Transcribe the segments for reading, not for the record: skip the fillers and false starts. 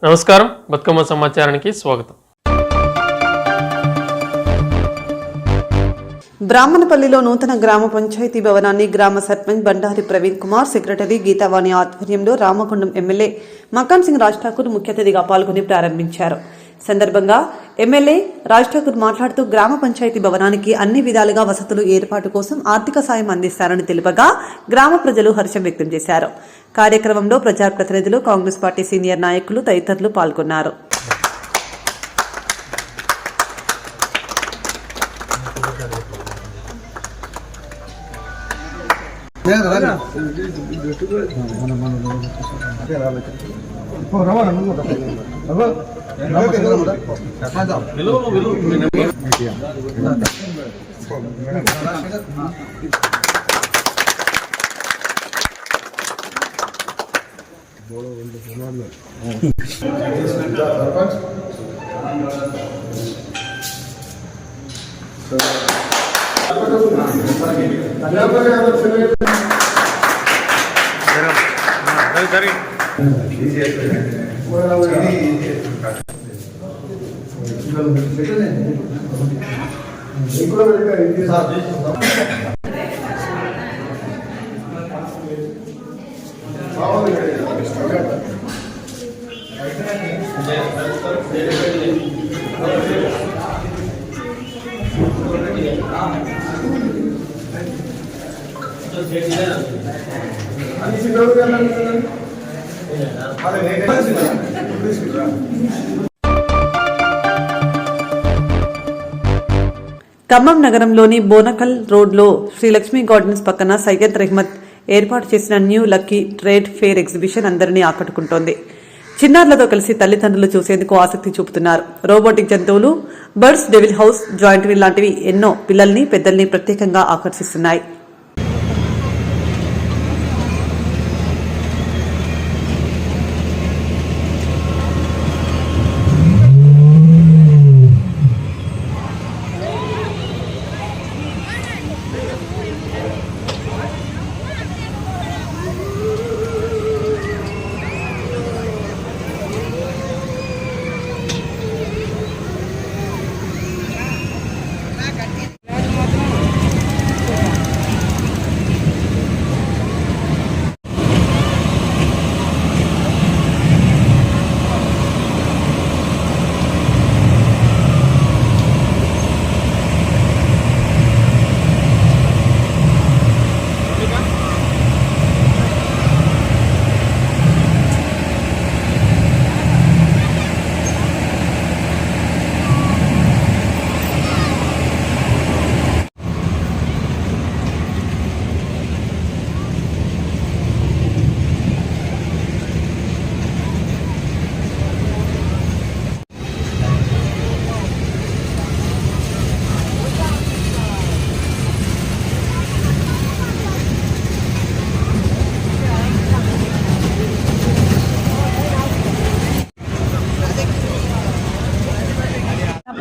నమస్కారం, బతుకమ్మ సమాచారానికి స్వాగతం. బ్రాహ్మణపల్లిలో నూతన గ్రామ పంచాయతీ భవనాన్ని గ్రామ సర్పంచ్ బండారి ప్రవీణ్ కుమార్, సెక్రటరీ గీతావాణి ఆధ్వర్యంలో రామగుండం ఎమ్మెల్యే మకాన్ సింగ్ రాజ్ ఠాకూర్ ముఖ్య అతిథిగా పాల్గొని ప్రారంభించారు. సందర్భంగా ఎమ్మెల్యే రాజ్ ఠాకూర్ మాట్లాడుతూ గ్రామ పంచాయతీ భవనానికి అన్ని విధాలుగా వసతులు ఏర్పాటు కోసం ఆర్థిక సాయం అందిస్తారని తెలుపగా గ్రామ ప్రజలు హర్షం వ్యక్తం చేశారు. కార్యక్రమంలో ప్రజాప్రతినిధులు, కాంగ్రెస్ పార్టీ సీనియర్ నాయకులు తదితరులు పాల్గొన్నారు. ఖమ్మం నగరంలోని బోనకల్ రోడ్లో శ్రీలక్ష్మి గార్డెన్స్ పక్కన సయ్యద్ రెహ్మత్ ఏర్పాటు చేసిన new lucky trade fair exhibition అందరినీ ఆకట్టుకుంటోంది. చిన్నారులతో కలిసి తల్లిదండ్రులు చూసేందుకు ఆసక్తి చూపుతున్నారు. రోబోటిక్ జంతువులు, birds, devil house, giant wheel లాంటివి ఎన్నో పిల్లల్ని, పెద్దల్ని ప్రత్యేకంగా ఆకర్షిస్తున్నాయి.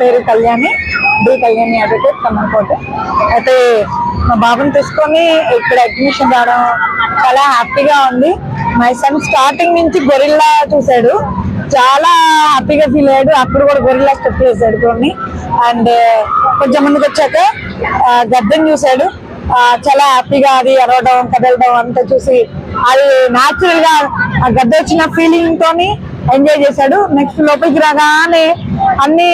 పేరు కళ్యాణి, కళ్యాణి అడ్వకేట్, ఖమ్మంకోట. అయితే మా బాబుని తీసుకొని ఇక్కడ అడ్మిషన్ రావడం చాలా హ్యాపీగా ఉంది. మై సన్ స్టార్టింగ్ నుంచి గొరిల్లా చూసాడు, చాలా హ్యాపీగా ఫీల్ అయ్యాడు. అప్పుడు కూడా గొరిల్లా స్టెప్ చేశాడు కొన్ని. అండ్ కొంచెం ముందుకు వచ్చాక గద్దెని చూశాడు, చాలా హ్యాపీగా అది అరవడం, కదలడం అంతా చూసి అది న్యాచురల్ గా ఆ గద్దె వచ్చిన ఫీలింగ్ తోని ఎంజాయ్ చేశాడు. నెక్స్ట్ లోపలికి రాగానే అన్ని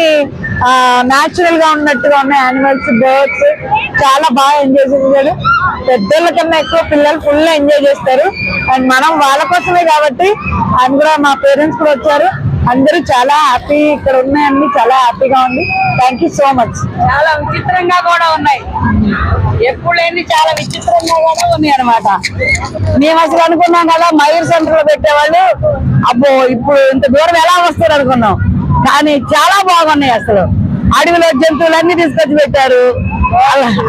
న్యాచురల్ గా ఉన్నట్టుగా ఉన్నాయి యానిమల్స్, బర్డ్స్, చాలా బాగా ఎంజాయ్ చేశాడు. పెద్దోళ్ళ కన్నా ఎక్కువ పిల్లలు ఫుల్ ఎంజాయ్ చేస్తారు. అండ్ మనం వాళ్ళ కోసమే కాబట్టి అందులో మా పేరెంట్స్ కూడా వచ్చారు. అందరూ చాలా హ్యాపీ, ఇక్కడ ఉన్నాయన్నీ చాలా హ్యాపీగా ఉంది. Thank you so much. చాలా విచిత్రంగా కూడా ఉన్నాయి, ఎప్పుడు లేని చాలా విచిత్రంగా కూడా ఉన్నాయి అనమాట. మేము అసలు అనుకున్నాం కదా మయూర్ సెంటర్ లో పెట్టేవాళ్ళు, అబ్బో ఇప్పుడు ఇంత దూరం ఎలా వస్తారు అనుకున్నాం. కానీ చాలా బాగున్నాయి. అసలు అడవిలో జంతువులన్నీ తీసుకొచ్చి పెట్టారు.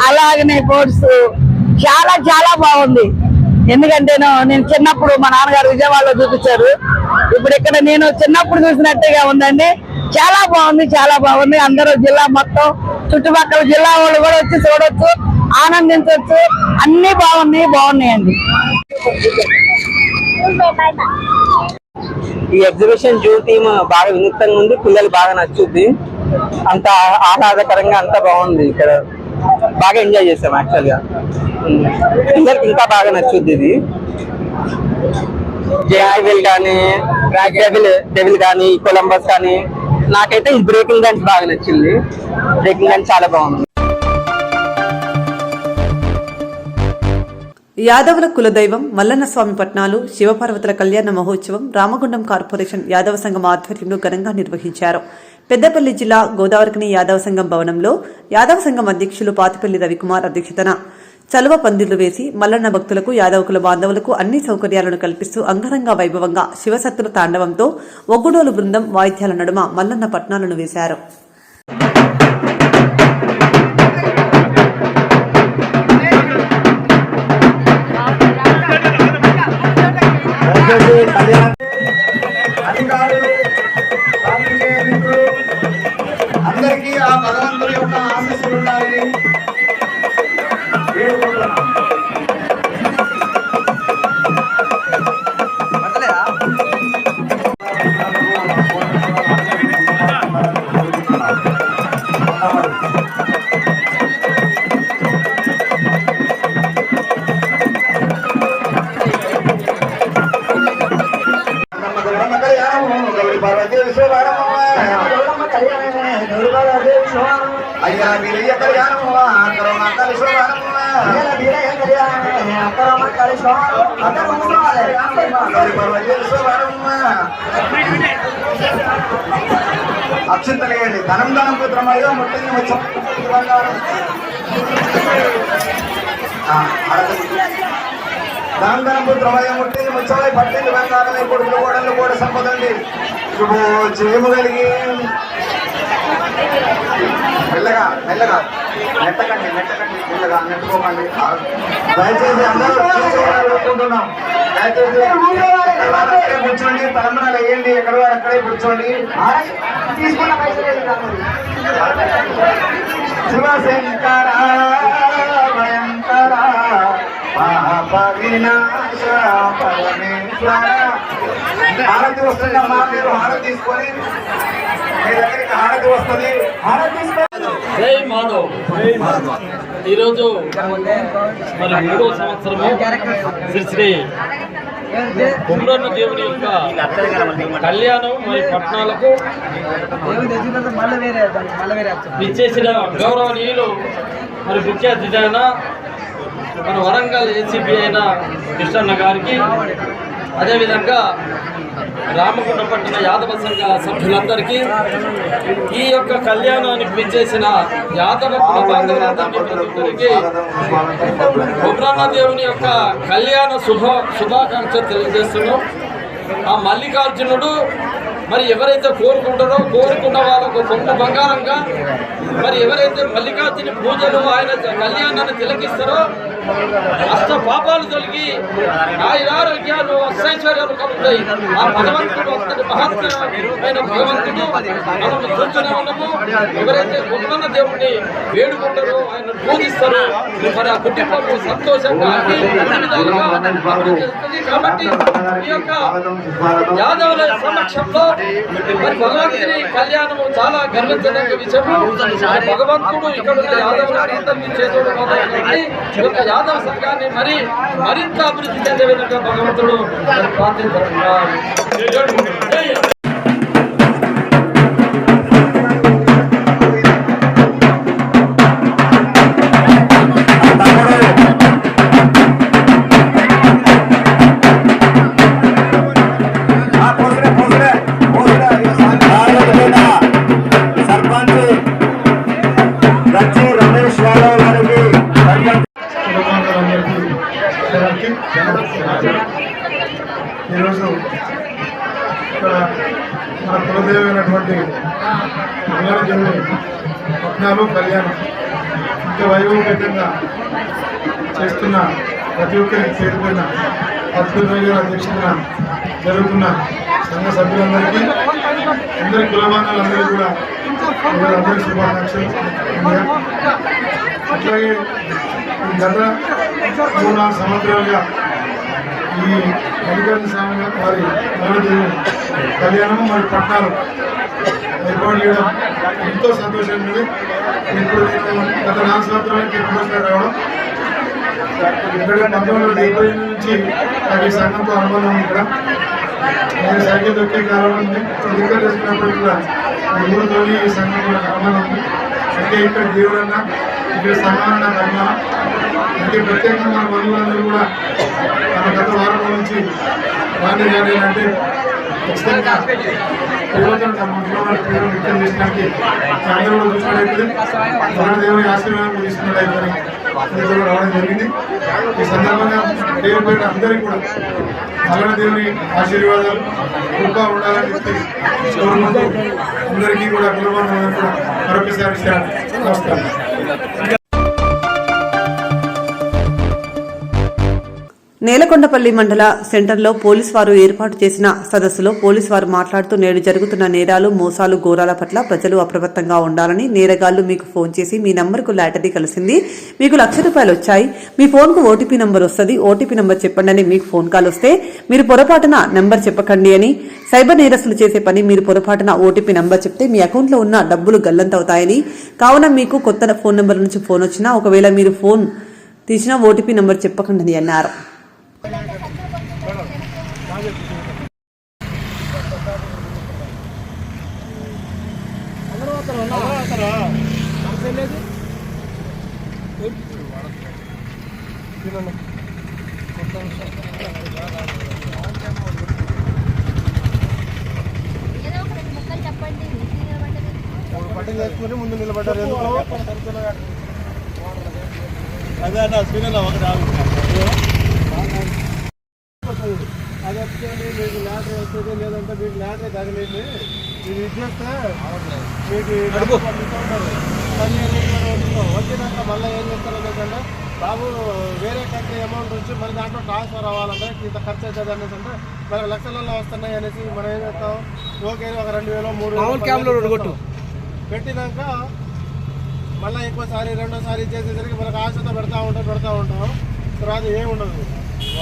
అలాగనే బోట్స్ చాలా చాలా బాగుంది. ఎందుకంటే నేను చిన్నప్పుడు మా నాన్నగారు విజయవాడలో చూపించారు, ఇప్పుడు ఇక్కడ నేను చిన్నప్పుడు చూసినట్టుగా ఉందండి. చాలా బాగుంది, చాలా బాగుంది. అందరూ జిల్లా మొత్తం చుట్టుపక్కల జిల్లా వాళ్ళు కూడా వచ్చి చూడొచ్చు, ఆనందించవచ్చు. అన్ని బాగున్నాయండి. ఈ ఎగ్జిబిషన్ జూ థీమ్ బాగా వినూత్నంగా ఉంది, పిల్లలు బాగా నచ్చుద్ది, అంత ఆహ్లాదకరంగా అంతా బాగుంది. ఇక్కడ బాగా ఎంజాయ్ చేసాం యాక్చువల్ గా, పిల్లలకి ఇంకా బాగా నచ్చుద్ది ఇది. డెవిల్ కానీ డెవిల్ కానీ కొలంబస్ కానీ, నాకైతే ఈ బ్రేకింగ్ డాన్స్ బాగా నచ్చింది. బ్రేకింగ్ డాన్స్ చాలా బాగుంది. యాదవుల కులదైవం మల్లన్న స్వామి పట్నాలు శివపార్వతుల కళ్యాణ మహోత్సవం రామగుండం కార్పొరేషన్ యాదవ సంఘం ఆధ్వర్యంలో ఘనంగా నిర్వహించారు. పెద్దపల్లి జిల్లా గోదావరికని యాదవ సంఘం భవనంలో యాదవ సంఘం అధ్యక్షులు పాతిపల్లి రవికుమార్ అధ్యక్షతన చలువ పందిళ్లు వేసి మల్లన్న భక్తులకు యాదవ కుల బాంధవులకు అన్ని సౌకర్యాలను కల్పిస్తూ అంగరంగ వైభవంగా శివశక్తుల తాండవంతో ఒగ్గుడోలు బృందం వాయిద్యాల నడుమ మల్లన్న పట్నాలను వేశారు. అందరికీ ఆ భగవంతుడి యొక్క ఆశీస్సులు ఉండాలి. అయ్యా వీరయ్య కళ్యాణము కరోనా అక్షంతలేయండి. ధనం ధనం పుత్రమయ్యో ముట్టింది వచ్చాం ధనం ధనం పుత్రమయ్యో ముట్టింది ముచ్చమై పట్టింది బంగారమై కొడుకులు కోడళ్ళు కూడా సంపదండి. శుభో చేయము కలిగి మెల్లగా మెల్లగా నెట్టకండి మెల్లగా నెట్టుకోకండి. దయచేసి అందరూ కూర్చుంటున్నాం. దయచేసి అక్కడే కూర్చోండి, తలంబరాలు వేయండి, ఎక్కడ వారు అక్కడే కూర్చోండి. తీసుకున్న శివశంకర భయంకర పాప వినాశ పరమేశ్వర. హారతి వస్తుందమ్మా, మీరు హారతి తీసుకొని మీ దగ్గరికి హారతి వస్తుంది. హారతి తీసుకొని జై మాధవ్. ఈరోజు మరి 3వ సంవత్సరము శ్రీ కుమ్రన్న దేవుని యొక్క కళ్యాణం మరి పట్టణాలకు విచ్చేసిన గౌరవనీయులు మరి ముఖ్య అతిథి మన వరంగల్ ఏసీపీ అయిన కృష్ణన్న గారికి, అదేవిధంగా రామగుండ పట్టణ యాదవ సంఘ సభ్యులందరికీ, ఈ యొక్క కళ్యాణానికి విచ్చేసిన యాదవ కుల బాంధవులందరికీ కుమ్రన్న దేవుని యొక్క కళ్యాణ శుభాకాంక్షలు తెలియజేస్తున్నాం. ఆ మల్లికార్జునుడు మరి ఎవరైతే కోరుకుంటారో కోరుకున్న వాళ్ళకు కొంత బంగారంగా, మరి ఎవరైతే మల్లికార్జుని పూజలు ఆయన కళ్యాణాన్ని తిలకిస్తారో అష్ట పాపాలు తొలగి ఆయురారోగ్యాలు అష్టైశ్వర్యాలు కలుగుతాయి. ఆ భగవంతుడు అంతటి మహత్తరమైన భగవంతుడు మనం చూస్తూనే ఉన్నాము. ఎవరైతే కుమ్రన్న దేవుడిని వేడుకుంటారో ఆయన పూజిస్తారో మరి ఆ కుటుంబం సంతోషంగా అన్ని విధాలుగా కాబట్టి ఈ యొక్క యాదవుల సమక్షంలో మరి భగవంతుని కళ్యాణము చాలా గర్వించదగ్గ విషయము. భగవంతుడు ఇక్కడ యాదవులందరినీ చేతుడు యాదవ సంఘాన్ని మరింత అభివృద్ధి చెందే విధంగా భగవంతుడు ప్రార్థించారు. ఈరోజు ఇక్కడ మన కులదేవైనటువంటి దేవుని పట్నాలు కళ్యాణం ఇంత వైభవపేతంగా చేస్తున్న ప్రతి ఒక్కరికి పేరుకున్న అద్భుతమైన అధ్యక్షతన జరుగుతున్న సంఘ సభ్యులందరికీ, అందరి కులమానాలందరికీ కూడా అందరికీ శుభాకాంక్షలు. అట్లాగే గత 3-4 సంవత్సరాలుగా ఈ మల్లికార్జున స్వామి వారి మరణదేవి కళ్యాణము మరి పట్నాలు ఏర్పాటు చేయడం ఎంతో సంతోషంగా ఉంది. ఇప్పుడు నేను గత 4 సంవత్సరాలకి రెండోసారి రావడం. ఇక్కడ 1970 నుంచి నాకు ఈ సంఘంతో అనుబంధం ఉంది. ఇక్కడ నేను సైకిల్ దొక్కే కాలం ఉంది, లిక్కర్ చేసుకున్నప్పటికీ కూడా ఈ ఊరితో ఈ సంఘంతో నాకు అనుబంధం ఉంది. అంటే ఇక్కడ దేవుడన్నా ఇక్కడ సంఘం నాకు అభిమానం. అంటే ప్రత్యేకంగా మన బంధువులందరూ కూడా మన గత వారం నుంచి రాని అంటే ఖచ్చితంగా యువతను తమ పేరు వ్యక్తం చేసినట్టు అందరూ కూడా చూసినట్టయితే మన దేవుని ఆశీర్వాదం తీసుకున్నట్టయితే రావడం జరిగింది. ఈ సందర్భంగా దేవుపేట అందరికీ కూడా మల్లన దేవుని ఆశీర్వాదాలు కృప ఉండాలని చెప్పి కోరుకుంటూ అందరికీ కూడా కులబంధువులను కూడా మరొకసారి నమస్కారం. నేలకొండపల్లి మండల సెంటర్లో పోలీసు వారు ఏర్పాటు చేసిన సదస్సులో పోలీసు వారు మాట్లాడుతూ నేడు జరుగుతున్న నేరాలు మోసాలు ఘోరాల పట్ల ప్రజలు అప్రమత్తంగా ఉండాలని, నేరగాళ్లు మీకు ఫోన్ చేసి మీ నంబర్కు లాటరీ కలిసింది, మీకు ₹1,00,000 వచ్చాయి, మీ ఫోన్కు ఓటీపీ నంబర్ వస్తుంది, ఓటీపీ నంబర్ చెప్పండి అని మీకు ఫోన్ కాల్ వస్తే మీరు పొరపాటున నంబర్ చెప్పకండి అని, సైబర్ నేరస్తులు చేసే పని మీరు పొరపాటున ఓటీపీ నంబర్ చెప్తే మీ అకౌంట్లో ఉన్న డబ్బులు గల్లంతవుతాయని, కావున మీకు కొత్త ఫోన్ నంబర్ నుంచి ఫోన్ వచ్చినా ఒకవేళ మీరు ఫోన్ తీసినా ఓటీపీ నంబర్ చెప్పకండి అన్నారు. ముందు నిలబడ్డారు అదే అన్న స్క్రీన్ ఒకటి అది వచ్చేది మీకు లాటరీ వస్తుంది, లేదంటే మీకు లాటరీ తగిలింది, ఇది ఇచ్చేస్తే మీకు పంపిస్తుంటారు. వచ్చినాక మళ్ళీ ఏం చేస్తారు ఏంటంటే బాబు వేరే కంట్రీ అమౌంట్ వచ్చి మళ్ళీ దాంట్లో ట్రాన్స్ఫర్ అవ్వాలంటే ఇంత ఖర్చు అవుతుంది అనేసి అంటే మనకు లక్షలలో వస్తున్నాయి అనేసి మనం ఏం చేస్తాం, ఓకే ఒక 2,000 3,000 పెట్టినాక మళ్ళీ ఇంకోసారి రెండోసారి చేసేసరికి మనకు ఆశతో పెడతా ఉంటాం. తర్వాత ఏమి ఉండదు.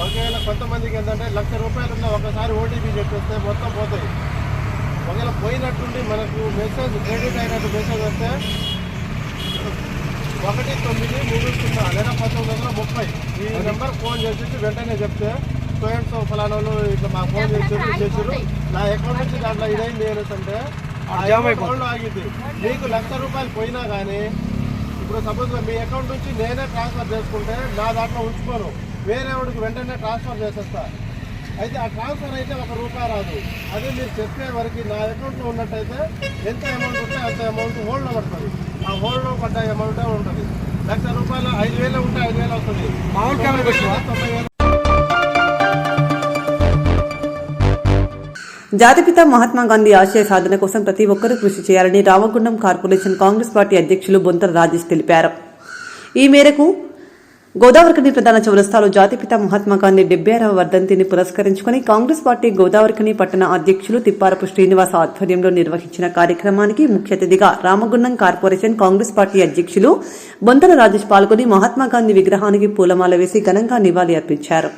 ఒకవేళ కొంతమందికి ఏంటంటే ₹1,00,000 ఉన్న ఒకసారి ఓటీపీ చెప్పేస్తే మొత్తం పోతాయి. ఒకవేళ పోయినట్టుండి మనకు మెసేజ్ క్రెడిట్ అయినట్టు మెసేజ్ వస్తే 1930 లేదా 1930 ఈ నెంబర్ ఫోన్ చేసి వెంటనే చెప్తే సో ఫలానా ఇట్లా మా ఫోన్ చేసారు నా అకౌంట్ నుంచి దాంట్లో ఇదైంది ఏంటంటే అకౌంట్లో ఆగింది. మీకు ₹1,00,000 పోయినా కానీ ఇప్పుడు సపోజ్ మీ అకౌంట్ నుంచి నేనే ట్రాన్స్ఫర్ చేసుకుంటే నా దాంట్లో ఉంచుకోను, వేరే వాడికి వెంటనే ట్రాన్స్ఫర్ చేసేస్తా. అయితే ఆ ట్రాన్స్ఫర్ అయితే ₹1 రాదు. అదే మీరు చెప్పే వరకు నా అకౌంట్లో ఉన్నట్టయితే ఎంత అమౌంట్ ఉంటే అంత అమౌంట్ హోల్డ్లో పడుతుంది. ఆ హోల్డ్లో పడ్డ అమౌంటే ఉంటుంది. ₹1,00,000 5,000 ఉంటే 5,000 వస్తుంది. 90,000 జాతిపిత మహాత్మా గాంధీ ఆశయ సాధన కోసం ప్రతి ఒక్కరూ కృషి చేయాలని రామగుండం కార్పొరేషన్ కాంగ్రెస్ పార్టీ అధ్యక్షులు బొంతల రాజేష్ తెలిపారు. ఈ మేరకు గోదావరిఖని ప్రధాన చౌరస్తాలో జాతిపిత మహాత్మా గాంధీ 76వ వర్ధంతిని పురస్కరించుకుని కాంగ్రెస్ పార్టీ గోదావరిఖని పట్టణ అధ్యక్షులు తిప్పారపు శ్రీనివాస్ ఆధ్వర్యంలో నిర్వహించిన కార్యక్రమానికి ముఖ్య అతిథిగా రామగుండం కార్పొరేషన్ కాంగ్రెస్ పార్టీ అధ్యక్షులు బొంతల రాజేష్ పాల్గొని మహాత్మా గాంధీ విగ్రహానికి పూలమాల వేసి ఘనంగా నివాళి అర్పించారు.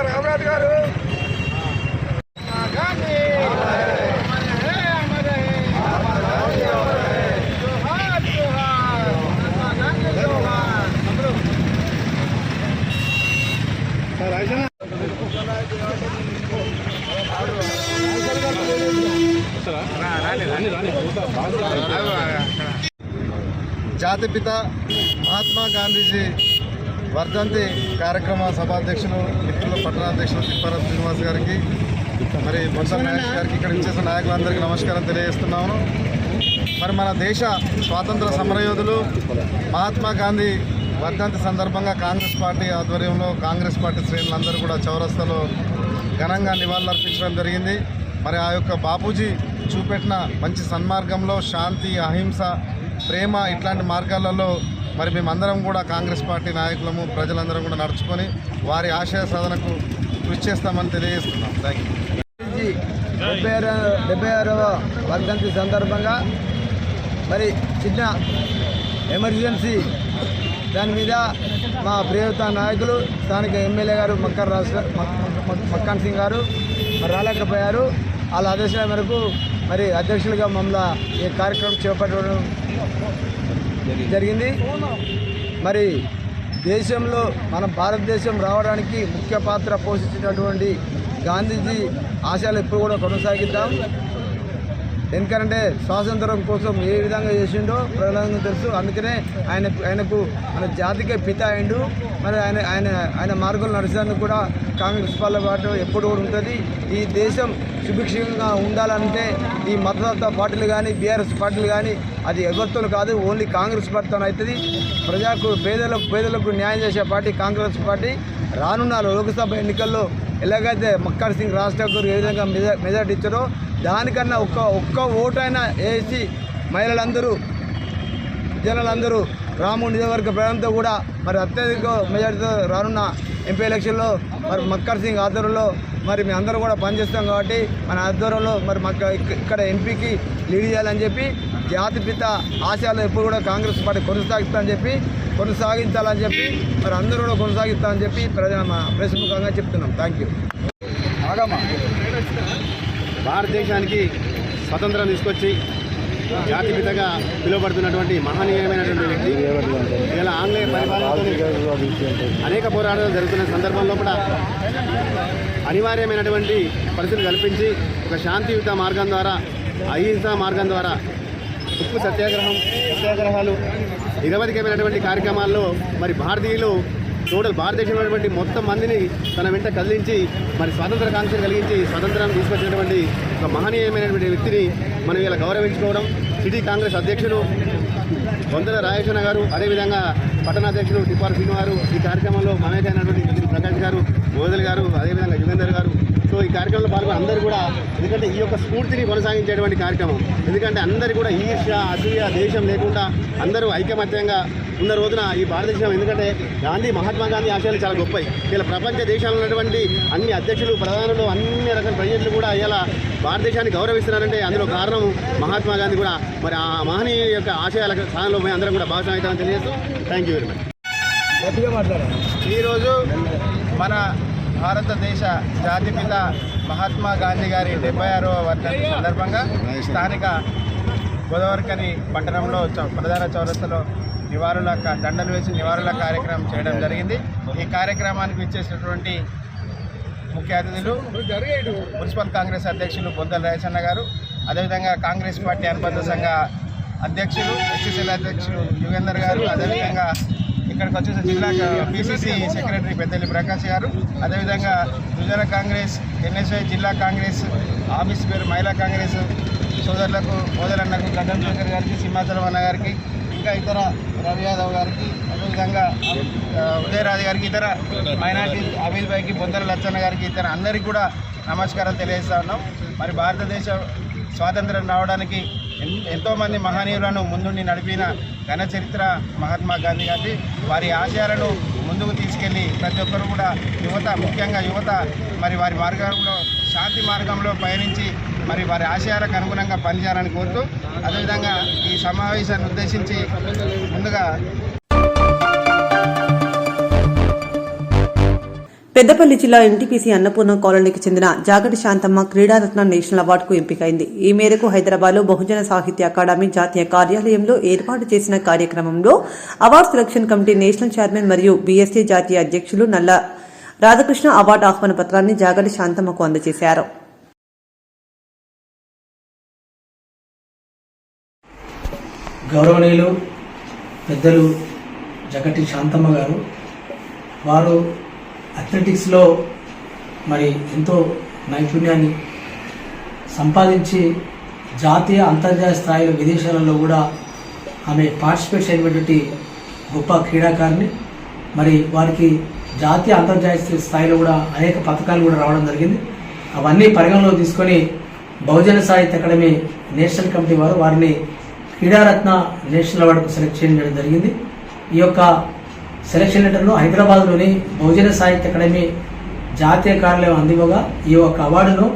రామరాజు గారు జాతిపిత మహాత్మా గాంధీజీ వర్ధంతి కార్యక్రమ సభాధ్యక్షులు మిత్రులు పట్టణాధ్యక్షులు తిప్పారావు శ్రీనివాస్ గారికి మరి బొత్స మహేష్ గారికి ఇక్కడ ఇచ్చేసిన నాయకులందరికీ నమస్కారం తెలియజేస్తున్నాను. మరి మన దేశ స్వాతంత్ర సమరయోధులు మహాత్మా గాంధీ వర్ధంతి సందర్భంగా కాంగ్రెస్ పార్టీ ఆధ్వర్యంలో కాంగ్రెస్ పార్టీ శ్రేణులందరూ కూడా చౌరస్తాలో ఘనంగా నివాళులర్పించడం జరిగింది. మరి ఆ యొక్క బాపూజీ చూపెట్టిన మంచి సన్మార్గంలో శాంతి, అహింస, ప్రేమ ఇట్లాంటి మార్గాలలో మరి మేమందరం కూడా కాంగ్రెస్ పార్టీ నాయకులము ప్రజలందరం కూడా నడుచుకొని వారి ఆశయ సాధనకు కృషి చేస్తామని తెలియజేస్తున్నాం. Thank you. 76వ వర్ధంతి సందర్భంగా మరి చిన్న ఎమర్జెన్సీ దాని మీద మా ప్రియత నాయకులు స్థానిక ఎమ్మెల్యే గారు మక్కాన్ సింగ్ గారు మరి రాలేకపోయారు. వాళ్ళ ఆదేశాల మేరకు మరి అధ్యక్షులుగా మమ్మల్ని ఈ కార్యక్రమం చేపట్టడం జరిగింది. మరి దేశంలో మన భారతదేశం రావడానికి ముఖ్య పాత్ర పోషించినటువంటి గాంధీజీ ఆశయాలు ఎప్పుడు కూడా కొనసాగిద్దాం. ఎందుకంటే స్వాతంత్రం కోసం ఏ విధంగా చేసిండో ప్రజలందరూ తెలుసు. అందుకనే ఆయనకు మన జాతికే పిత అయిండు. మరి ఆయన మార్గంలో నడిచేందుకు కూడా కాంగ్రెస్ పార్టీ ఎప్పుడు కూడా ఉంటుంది. ఈ దేశం సుభిక్షంగా ఉండాలంటే ఈ మతతత్వ పార్టీలు కానీ బీఆర్ఎస్ పార్టీలు కానీ అది ఎవరితో కాదు, ఓన్లీ కాంగ్రెస్ పార్టీతో అవుతుంది. పేదలకు న్యాయం చేసే పార్టీ కాంగ్రెస్ పార్టీ. రానున్న లోక్సభ ఎన్నికల్లో ఎలాగైతే మక్కాన్ సింగ్ రాజ్ ఠాకూర్ ఏ విధంగా మెజార్టీ ఇచ్చారో దానికన్నా ఒక్క ఓటైనా వేసి మహిళలందరూ జనాలందరూ రాము నియోజకవర్గ ప్రజలంతా కూడా మరి అత్యధిక మెజార్టీతో రానున్న ఎంపీ ఎలక్షన్లో మరి మక్కాన్ సింగ్ ఆధ్వర్యంలో మరి మేము అందరూ కూడా పనిచేస్తాం కాబట్టి మన ఆధ్వర్యంలో మరి ఇక్కడ ఎంపీకి లీడ్ చేయాలని చెప్పి జాతిపిత ఆశయాలు ఎప్పుడు కూడా కాంగ్రెస్ పార్టీ కొనసాగించాలని చెప్పి మరి అందరూ కూడా కొనసాగిస్తామని చెప్పి ప్రశ్నముఖంగా చెప్తున్నాం. Thank you. భారతదేశానికి స్వతంత్రం తీసుకొచ్చి జాతిపితగా పిలువబడుతున్నటువంటి మహనీయమైనటువంటి వ్యక్తి. ఇలా ఆంగ్లేయ పరిపాలనతో అనేక పోరాటాలు జరుగుతున్న సందర్భంలో కూడా అనివార్యమైనటువంటి పరిస్థితులు కల్పించి ఒక శాంతియుత మార్గం ద్వారా, అహింసా మార్గం ద్వారా ఉప్పు సత్యాగ్రహాలు నిరవధికమైనటువంటి కార్యక్రమాల్లో మరి భారతీయులు భారతదేశంలో మొత్తం మందిని తన వెంట కదిలించి మరి స్వాతంత్ర కాంక్ష కలిగించి స్వాతంత్రాన్ని తీసుకొచ్చినటువంటి ఒక మహనీయమైనటువంటి వ్యక్తిని మనం ఇలా గౌరవించుకోవడం. సిటీ కాంగ్రెస్ అధ్యక్షులు బొంతల రాజేశ్వర గారు, అదేవిధంగా పట్టణాధ్యక్షులు తిప్పారావు సింగ్ గారు ఈ కార్యక్రమంలో మమేకైనటువంటి ప్రకాష్ గారు, మోదల్ గారు, అదేవిధంగా యుగేందర్ గారు. సో ఈ కార్యక్రమంలో పాల్గొని అందరూ కూడా, ఎందుకంటే ఈ యొక్క స్ఫూర్తిని కొనసాగించేటువంటి కార్యక్రమం. ఎందుకంటే అందరూ కూడా ఈర్ష్య, అసూయ, దేశం లేకుండా అందరూ ఐకమత్యంగా ఉన్న రోజున ఈ భారతదేశం, ఎందుకంటే మహాత్మా గాంధీ ఆశయాలు చాలా గొప్పవి. ఇలా ప్రపంచ దేశాల్లో ఉన్నటువంటి అన్ని అధ్యక్షులు, ప్రధానులు, అన్ని రకాల ప్రజలు కూడా ఇలా భారతదేశాన్ని గౌరవిస్తున్నారంటే అందులో కారణం మహాత్మా గాంధీ కూడా. మరి ఆ మహనీయ యొక్క ఆశయాల స్థానంలో మేము అందరం కూడా భాగస్వామ్యం తెలియజేస్తూ థ్యాంక్ యూ వెరీ మచ్. ఈరోజు మన భారతదేశ జాతిపిత మహాత్మా గాంధీ గారి 76వ వర్ధంతి సందర్భంగా స్థానిక గోదావరికని పట్టణంలో ప్రధాన చౌరస్తలో దండలు వేసి నివాళుల కార్యక్రమం చేయడం జరిగింది. ఈ కార్యక్రమానికి ఇచ్చేసినటువంటి ముఖ్య అతిథులు మున్సిపల్ కాంగ్రెస్ అధ్యక్షులు బొంతల రాజేశ్వర గారు, అదేవిధంగా కాంగ్రెస్ పార్టీ అనుబంధ సంఘ అధ్యక్షులు హెచ్సిఎల్ అధ్యక్షులు యుగేందర్ గారు, అదేవిధంగా ఇక్కడికి వచ్చేసి జిల్లా పిసిసి సెక్రటరీ పెద్దలి ప్రకాష్ గారు, అదేవిధంగా యువజన కాంగ్రెస్, ఎన్ఎస్ఐ జిల్లా కాంగ్రెస్ ఆఫీస్ పేరు మహిళా కాంగ్రెస్ సోదరులకు, మోదలన్నకు, గడ్డం శంకర్ గారికి, సింహాచలం అన్న గారికి, ఇంకా ఇతర రవి యాదవ్ గారికి, అదేవిధంగా ఉదయరాజు గారికి, ఇతర మైనార్టీ అమీల్ భాయ్కి, బొంతల లచ్చన్న గారికి, ఇతర అందరికీ కూడా నమస్కారం తెలియజేస్తా ఉన్నాం. మరి భారతదేశ స్వాతంత్రం రావడానికి ఎంతోమంది మహనీయులను ముందుండి నడిపిన ఘన చరిత్ర మహాత్మా గాంధీ గారి. వారి ఆశయాలను ముందుకు తీసుకెళ్ళి ప్రతి ఒక్కరు కూడా యువత, ముఖ్యంగా యువత మరి వారి మార్గంలో శాంతి మార్గంలో పయనించి మరి వారి ఆశయాలకు అనుగుణంగా పనిచేయాలని కోరుతూ, అదేవిధంగా ఈ సమావేశాన్ని ఉద్దేశించి ముందుగా పెద్దపల్లి జిల్లా ఎన్టీపీసీ అన్నపూర్ణ కాలనీకి చెందిన జాగటి శాంతమ్మ క్రీడారత్న నేషనల్ అవార్డుకు ఎంపికైంది. ఈ మేరకు హైదరాబాద్లో బహుజన సాహిత్య అకాడమీ జాతీయ కార్యాలయంలో ఏర్పాటు చేసిన కార్యక్రమంలో award selection committee national chairman మరియు బీఎస్టీ జాతీయ అధ్యక్షులు నల్ల రాధాకృష్ణ అవార్డు ఆహ్వాన పత్రాన్ని జాగటి శాంతమ్మకు అందజేశారు. గౌరవనీయులు పెద్దలు జగటి శాంతమ్మ గారు, వారు అథ్లెటిక్స్లో మరి ఎంతో నైపుణ్యాన్ని సంపాదించి జాతీయ అంతర్జాతీయ స్థాయిలో విదేశాలలో కూడా ఆమె పార్టిసిపేట్ అయినటువంటి గొప్ప క్రీడాకారిణి. మరి వారికి జాతీయ అంతర్జాతీయ స్థాయిలో కూడా అనేక పథకాలు కూడా రావడం జరిగింది. అవన్నీ పరిగణలో తీసుకొని బహుజన సాహిత్య అకాడమీ నేషనల్ కమిటీ వారు వారిని క్రీడారత్న నేషనల్ అవార్డుకు సెలెక్ట్ చేయడం జరిగింది. ఈ యొక్క సెలక్షన్ లెటర్లో హైదరాబాద్లోని బహుజన సాహిత్య అకాడమీ జాతీయ కార్యాలయం అందివ్వగా ఈ యొక్క అవార్డును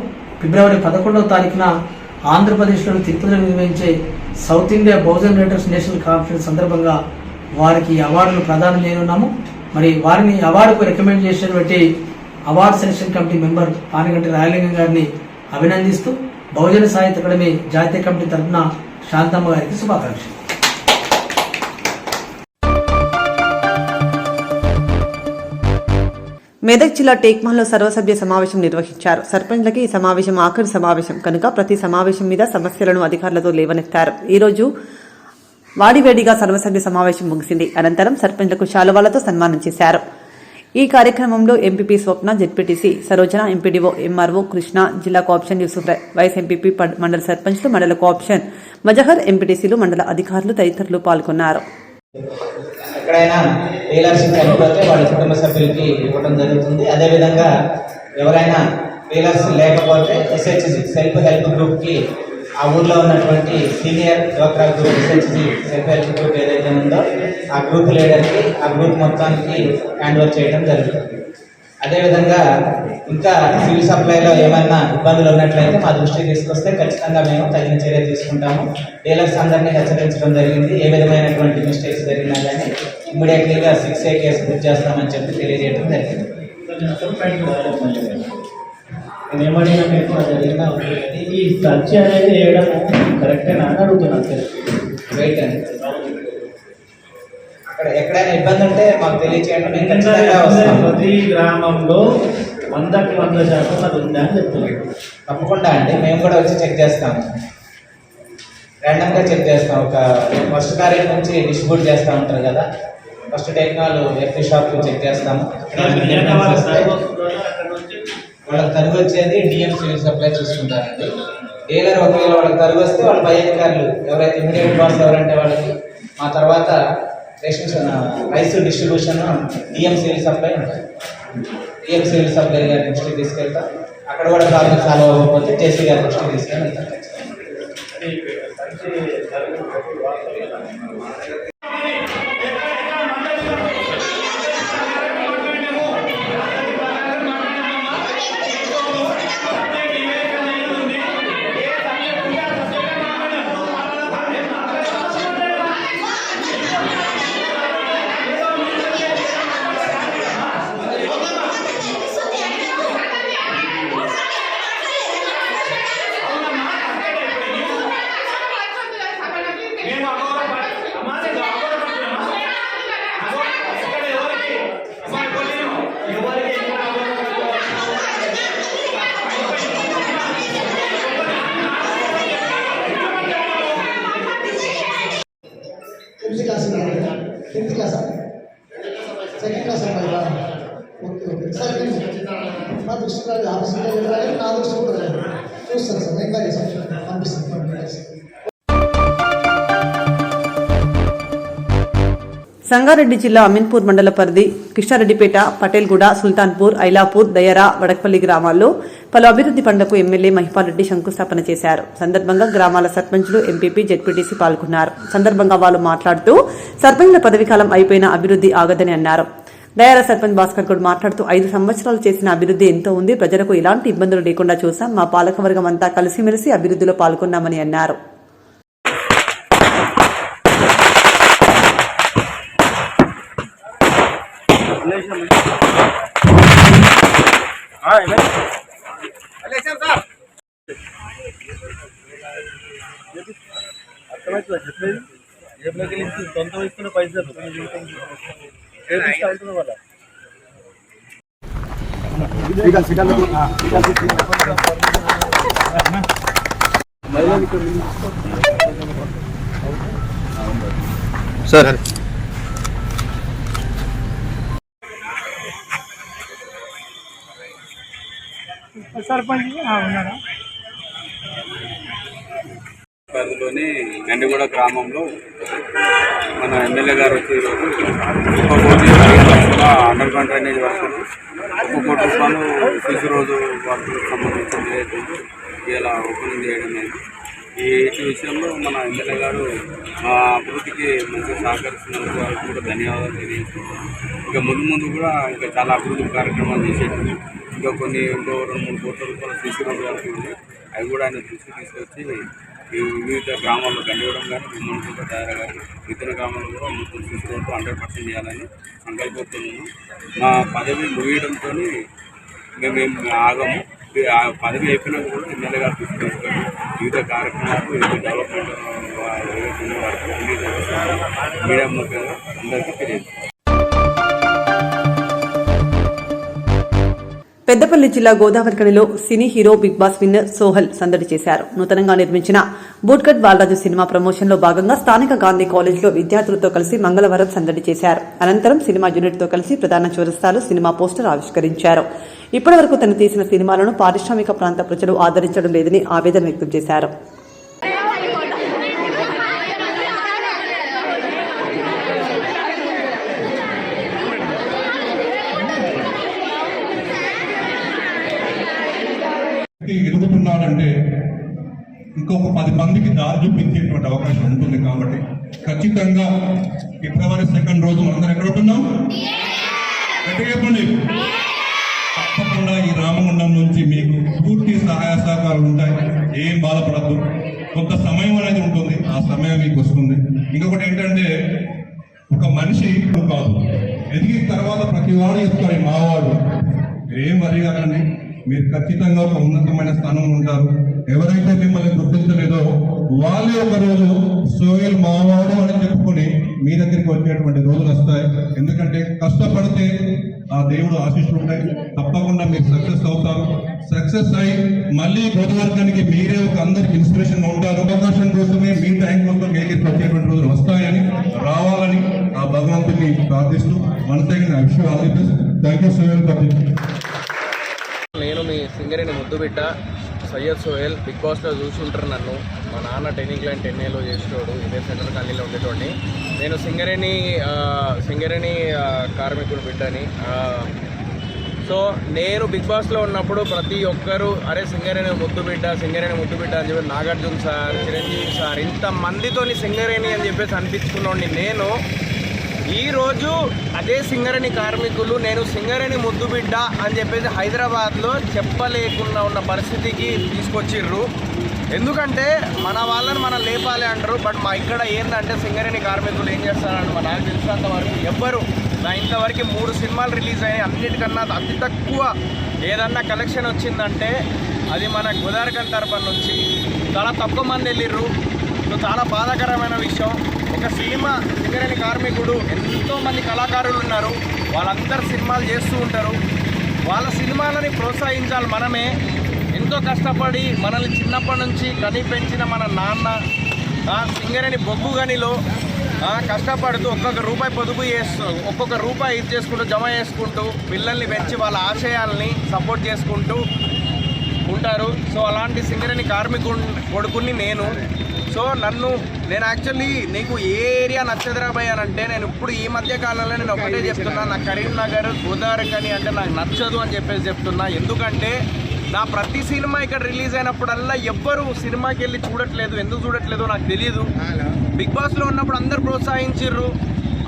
ఫిబ్రవరి 11వ తారీఖున ఆంధ్రప్రదేశ్లోని తిరుపతిలో నిర్వహించే south India Bahujan writers national conference సందర్భంగా వారికి ఈ అవార్డును ప్రదానం చేయనున్నాము. మరి వారిని అవార్డుకు రికమెండ్ చేసినటువంటి award selection committee member Panaganti Rayalingam గారిని అభినందిస్తూ బహుజన సాహిత్య అకాడమీ జాతీయ కమిటీ తరఫున శాంతమ్మ గారికి శుభాకాంక్షలు. మెదక్ జిల్లా టేక్మహల్లో సర్వసభ్య సమావేశం నిర్వహించారు. సర్పంచ్లకి ఈ సమావేశం ఆఖరి సమావేశం కనుక ప్రతి సమావేశం మీద సమస్యలను అధికారులతో లేవనెత్తారు. ఈ రోజు వాడివేడిగా సర్వసభ్య సమావేశం ముగిసింది. అనంతరం సర్పంచ్లకు శాలువాలతో సన్మానం చేశారు. ఈ కార్యక్రమంలో MPP Swapna, ZPTC Sarojana, MPDO MRO Krishna, జిల్లా కోఆప్షన్ యూసుఫ్, వైస్ ఎంపీపీ, మండల సర్పంచ్లు, మండల కోఆప్షన్ మజహర్, ఎంపీటీసీలు, మండల అధికారులు తదితరులు పాల్గొన్నారు. ఎక్కడైనా డీలర్షిప్ చనిపోతే వాళ్ళ కుటుంబ సభ్యులకి ఇవ్వడం జరుగుతుంది. అదేవిధంగా ఎవరైనా డీలర్స్ లేకపోతే ఎస్హెచ్జి సెల్ఫ్ హెల్ప్ గ్రూప్కి ఆ ఊర్లో ఉన్నటువంటి సీనియర్ డ్వాక్రా group SHG self help group ఏదైతే ఉందో ఆ గ్రూప్ లీడర్కి ఆ గ్రూప్ మొత్తానికి హ్యాండ్ ఓవర్ చేయడం జరుగుతుంది. అదేవిధంగా ఇంకా సివిల్ సప్లైలో ఏమైనా ఇబ్బందులు ఉన్నట్లయితే మా దృష్టికి తీసుకొస్తే ఖచ్చితంగా మేము తగిన చర్య తీసుకుంటాము. డీలర్స్ అందరినీ హెచ్చరించడం జరిగింది. ఏ విధమైనటువంటి మిస్టేక్స్ జరిగినా కానీ ఇమ్మీడియట్లీగా 6A కేసు బుక్ చేస్తామని చెప్పి తెలియజేయడం జరిగింది. నేనేమడినా మీకు జరిగిన ఈ ఖర్చు అనేది వేయడం కరెక్టేనా అని అడుగుతున్నాను. వెయిట్ అండి, అక్కడ ఎక్కడైనా ఇబ్బంది ఉంటే మాకు తెలియచేయండి. మేము ఖచ్చితంగా వస్తాం. ప్రతి గ్రామంలో 100% అది ఉందా అని చెప్తున్నాను. తప్పకుండా అండి, మేము కూడా వచ్చి చెక్ చేస్తాము. ర్యాండమ్గా చెక్ చేస్తాం. ఒక ఫస్ట్ తారీఖు నుంచి డిస్ట్రిబ్యూట్ చేస్తూ ఉంటారు కదా, ఫస్ట్ టెక్నాలు ఎఫ్టీ షాప్కి చెక్ చేస్తాము. వాళ్ళకి తరుగు వచ్చేది డిఎం సివిల్ సప్లై చూసుకుంటారండి. డీలర్ ఒకవేళ వాళ్ళకి తరుగు వస్తే వాళ్ళ పై అధికారులు ఎవరైతే ఇమీడియట్ బాస్ ఎవరంటే వాళ్ళకి మా తర్వాత rice distribution DM civil supply ఉంటుంది. డిఎం సివిల్ సప్లై గారి దృష్టికి తీసుకెళ్తాం. అక్కడ కూడా ప్రాబ్లమ్ సాల్వ్ అవ్వకపోతే జేసీ గారి దృష్టికి తీసుకెళ్ళి వెళ్తాం. సెకండ్ క్లాస్ ఓకే సార్ నా దృష్టి నా దృష్టి కూడా చూస్తాను సార్, ఎంక్వైరీ సార్ పంపిస్తాను. సంగారెడ్డి జిల్లా అమీన్పూర్ మండల పరిధి కిష్టారెడ్డిపేట, పటేల్గూడ, సుల్తాన్పూర్, ఐలాపూర్, దయరా, వడకపల్లి గ్రామాల్లో పలు అభివృద్ది పనులకు ఎమ్మెల్యే మహిపాల్ రెడ్డి శంకుస్థాపన చేశారు. సందర్భంగా గ్రామాల సర్పంచులు, ఎంపీపీ, జెడ్పీటీసీ పాల్గొన్నారు. సందర్భంగా వాళ్ళు మాట్లాడుతూ సర్పంచ్ల పదవీకాలం అయిపోయిన అభివృద్ది ఆగదని అన్నారు. దయారా సర్పంచ్ భాస్కర్ గౌడ్ మాట్లాడుతూ 5 సంవత్సరాలు చేసిన అభివృద్ది ఎంతో ఉంది. ప్రజలకు ఎలాంటి ఇబ్బందులు లేకుండా చూసాం. మా పాలకవర్గం అంతా కలిసిమెలిసి అభివృద్దిలో పాల్గొన్నామని అన్నారు. సార్ పరిధిలోని గండిగూడ గ్రామంలో మన ఎమ్మెల్యే గారు వచ్చి ఈరోజు 1 కోటి 5 లక్షల అండర్ గ్రౌండ్ డ్రైనేజ్ వర్కులు, 1 కోటి రూపాయలు శిశు రోజు వర్కులకు సంబంధించింది ఇలా ఓపెనింగ్ చేయడం అయింది. ఈ విషయంలో మన ఎమ్మెల్యే గారు మా అభివృద్ధికి మంచిగా సహకరిస్తున్నందుకు వారికి కూడా ధన్యవాదాలు తెలియజేస్తున్నాం. ఇంకా ముందు కూడా ఇంకా చాలా అభివృద్ధి కార్యక్రమాలు చేసేది, ఇంకా 2-3 కోట్ల రూపాయల శిశు రోజు వరకు ఉంది. అవి కూడా ఆయన దృష్టికి తీసుకొచ్చి ఈ వివిధ గ్రామాల్లో గండిగూడెం కానీ, గుమ్మడిపూట, దయారా కానీ ఇతర గ్రామాల్లో కూడా మొత్తం శిశు రోజు 100% చేయాలని సంకల్పిస్తున్నాము. మా పదవి ముగియడంతో మేము ఆగము. ఆ పదవి అయిపోయినా కూడా ఎమ్మెల్యే గారు తీసుకొని వివిధ కార్యక్రమాలు, వివిధ డెవలప్మెంట్ మీడియా ముఖ్యంగా అందరికీ తెలియజేస్తాం. పెద్దపల్లి జిల్లా గోదావరిఖనిలో cine hero big boss winner Sohel సందడి చేశారు. నూతనంగా నిర్మించిన బూట్కట్ బాలరాజు సినిమా ప్రమోషన్ లో భాగంగా స్థానిక గాంధీ కాలేజీలో విద్యార్థులతో కలిసి మంగళవారం సందడి చేశారు. అనంతరం సినిమా యూనిట్ తో కలిసి ప్రధాన చౌరస్తాలో సినిమా పోస్టర్ ఆవిష్కరించారు. ఇప్పటివరకు తను తీసిన సినిమాలను పారిశ్రామిక ప్రాంత ప్రజలు ఆదరించడం లేదని ఆవేదన వ్యక్తం చేశారు. ఎదుగుతున్నాడంటే ఇంకొక 10 మందికి దారి చూపించేటువంటి అవకాశం ఉంటుంది. కాబట్టి ఖచ్చితంగా ఫిబ్రవరి 2 రోజు మనందరం ఎక్కడ ఉంటున్నాం? చెప్పండి. తప్పకుండా ఈ రామగుండం నుంచి మీకు పూర్తి సహాయ సహకారాలు ఉంటాయి. ఏం బాధపడద్దు. కొంత సమయం అనేది ఉంటుంది, ఆ సమయం మీకు వస్తుంది. ఇంకొకటి ఏంటంటే, ఒక మనిషి కాదు, ఎదిగిన తర్వాత ప్రతి వాడు చెప్తాడు మావాడు. ఏం వరి కాదండి, మీరు ఖచ్చితంగా ఒక ఉన్నతమైన స్థానంలో ఉంటారు. ఎవరైతే మిమ్మల్ని గుర్తించలేదో వాళ్ళే ఒక రోజు సోహెల్ మావాడు అని చెప్పుకొని మీ దగ్గరికి వచ్చేటువంటి రోజులు వస్తాయి. ఎందుకంటే కష్టపడితే ఆ దేవుడు ఆశీస్సులు ఉంటాయి. తప్పకుండా మీరు సక్సెస్ అవుతారు. సక్సెస్ అయి మళ్ళీ గోదావరిఖనికి మీరే ఒక అందరికి ఇన్స్పిరేషన్ ఉంటారు. అవకాశం కోసమే మీ టైం కోసం మీకు వచ్చేటువంటి రోజులు వస్తాయని, రావాలని ఆ భగవంతుని ప్రార్థిస్తూ మనసైన విషయం ఆలోచిస్తూ థ్యాంక్ యూ సోహెల్. నేను మీ సింగరేణి ముద్దుబిడ్డ సయ్యద్ సోహెల్. బిగ్ బాస్లో చూసుంటారు నన్ను. మా నాన్న టెన్నింగ్ లైన్ 10 ఏలో చేసేవాడు. ఇదే సెంట్రల్ కాలనీలో ఉండేటోడిని. నేను సింగరేణి కార్మికుడు బిడ్డని. సో నేను బిగ్ బాస్లో ఉన్నప్పుడు ప్రతి ఒక్కరూ అరే సింగరేణి ముద్దుబిడ్డ అని చెప్పి నాగార్జున సార్, చిరంజీవి సార్, ఇంతమందితోని సింగరేణి అని చెప్పేసి అనిపించుకున్నాండి. నేను ఈరోజు అదే సింగరేణి కార్మికులు నేను సింగరేణి ముద్దుబిడ్డ అని చెప్పేసి హైదరాబాద్లో చెప్పలేకుండా ఉన్న పరిస్థితికి తీసుకొచ్చిర్రు. ఎందుకంటే మన వాళ్ళని మనం లేపాలి అంటారు. బట్ మా ఇక్కడ ఏంటంటే సింగరేణి కార్మికులు ఏం చేస్తారంటే నాకు తెలిసినంత వరకు ఎవ్వరు ఇంతవరకు 3 సినిమాలు రిలీజ్ అయినాయి. అన్నిటికన్నా అతి తక్కువ ఏదన్నా కలెక్షన్ వచ్చిందంటే అది మన గోదావరిఖని తరఫు నుంచి చాలా తక్కువ మంది వెళ్ళిర్రు. చాలా బాధాకరమైన విషయం. ఒక సినిమా సింగరేణి కార్మికుడు ఎంతోమంది కళాకారులు ఉన్నారు. వాళ్ళందరూ సినిమాలు చేస్తూ ఉంటారు. వాళ్ళ సినిమాలని ప్రోత్సహించాలి. మనమే ఎంతో కష్టపడి మనల్ని చిన్నప్పటి నుంచి కని పెంచిన మన నాన్న సింగరేణి బొగ్గు గనిలో కష్టపడుతూ ఒక్కొక్క రూపాయి పొదుపు చేస్తూ ఒక్కొక్క రూపాయి ఇది చేసుకుంటూ జమ చేసుకుంటూ పిల్లల్ని పెంచి వాళ్ళ ఆశయాల్ని సపోర్ట్ చేసుకుంటూ ఉంటారు. సో అలాంటి సింగరేణి కొడుకుని నేను సో నేను యాక్చువల్లీ నీకు ఏ ఏరియా నచ్చదురా భయ్ అని అంటే, నేను ఇప్పుడు ఈ మధ్య కాలంలో నేను ఒకటే చెప్తున్నా, నాకు కరీంనగర్ గోదావరిఖని అంటే నాకు నచ్చదు అని చెప్పేసి చెప్తున్నా. ఎందుకంటే నా ప్రతి సినిమా ఇక్కడ రిలీజ్ అయినప్పుడల్లా ఎవ్వరు సినిమాకి వెళ్ళి చూడట్లేదు. ఎందుకు చూడట్లేదో నాకు తెలియదు. బిగ్ బాస్లో ఉన్నప్పుడు అందరు ప్రోత్సహించిర్రు,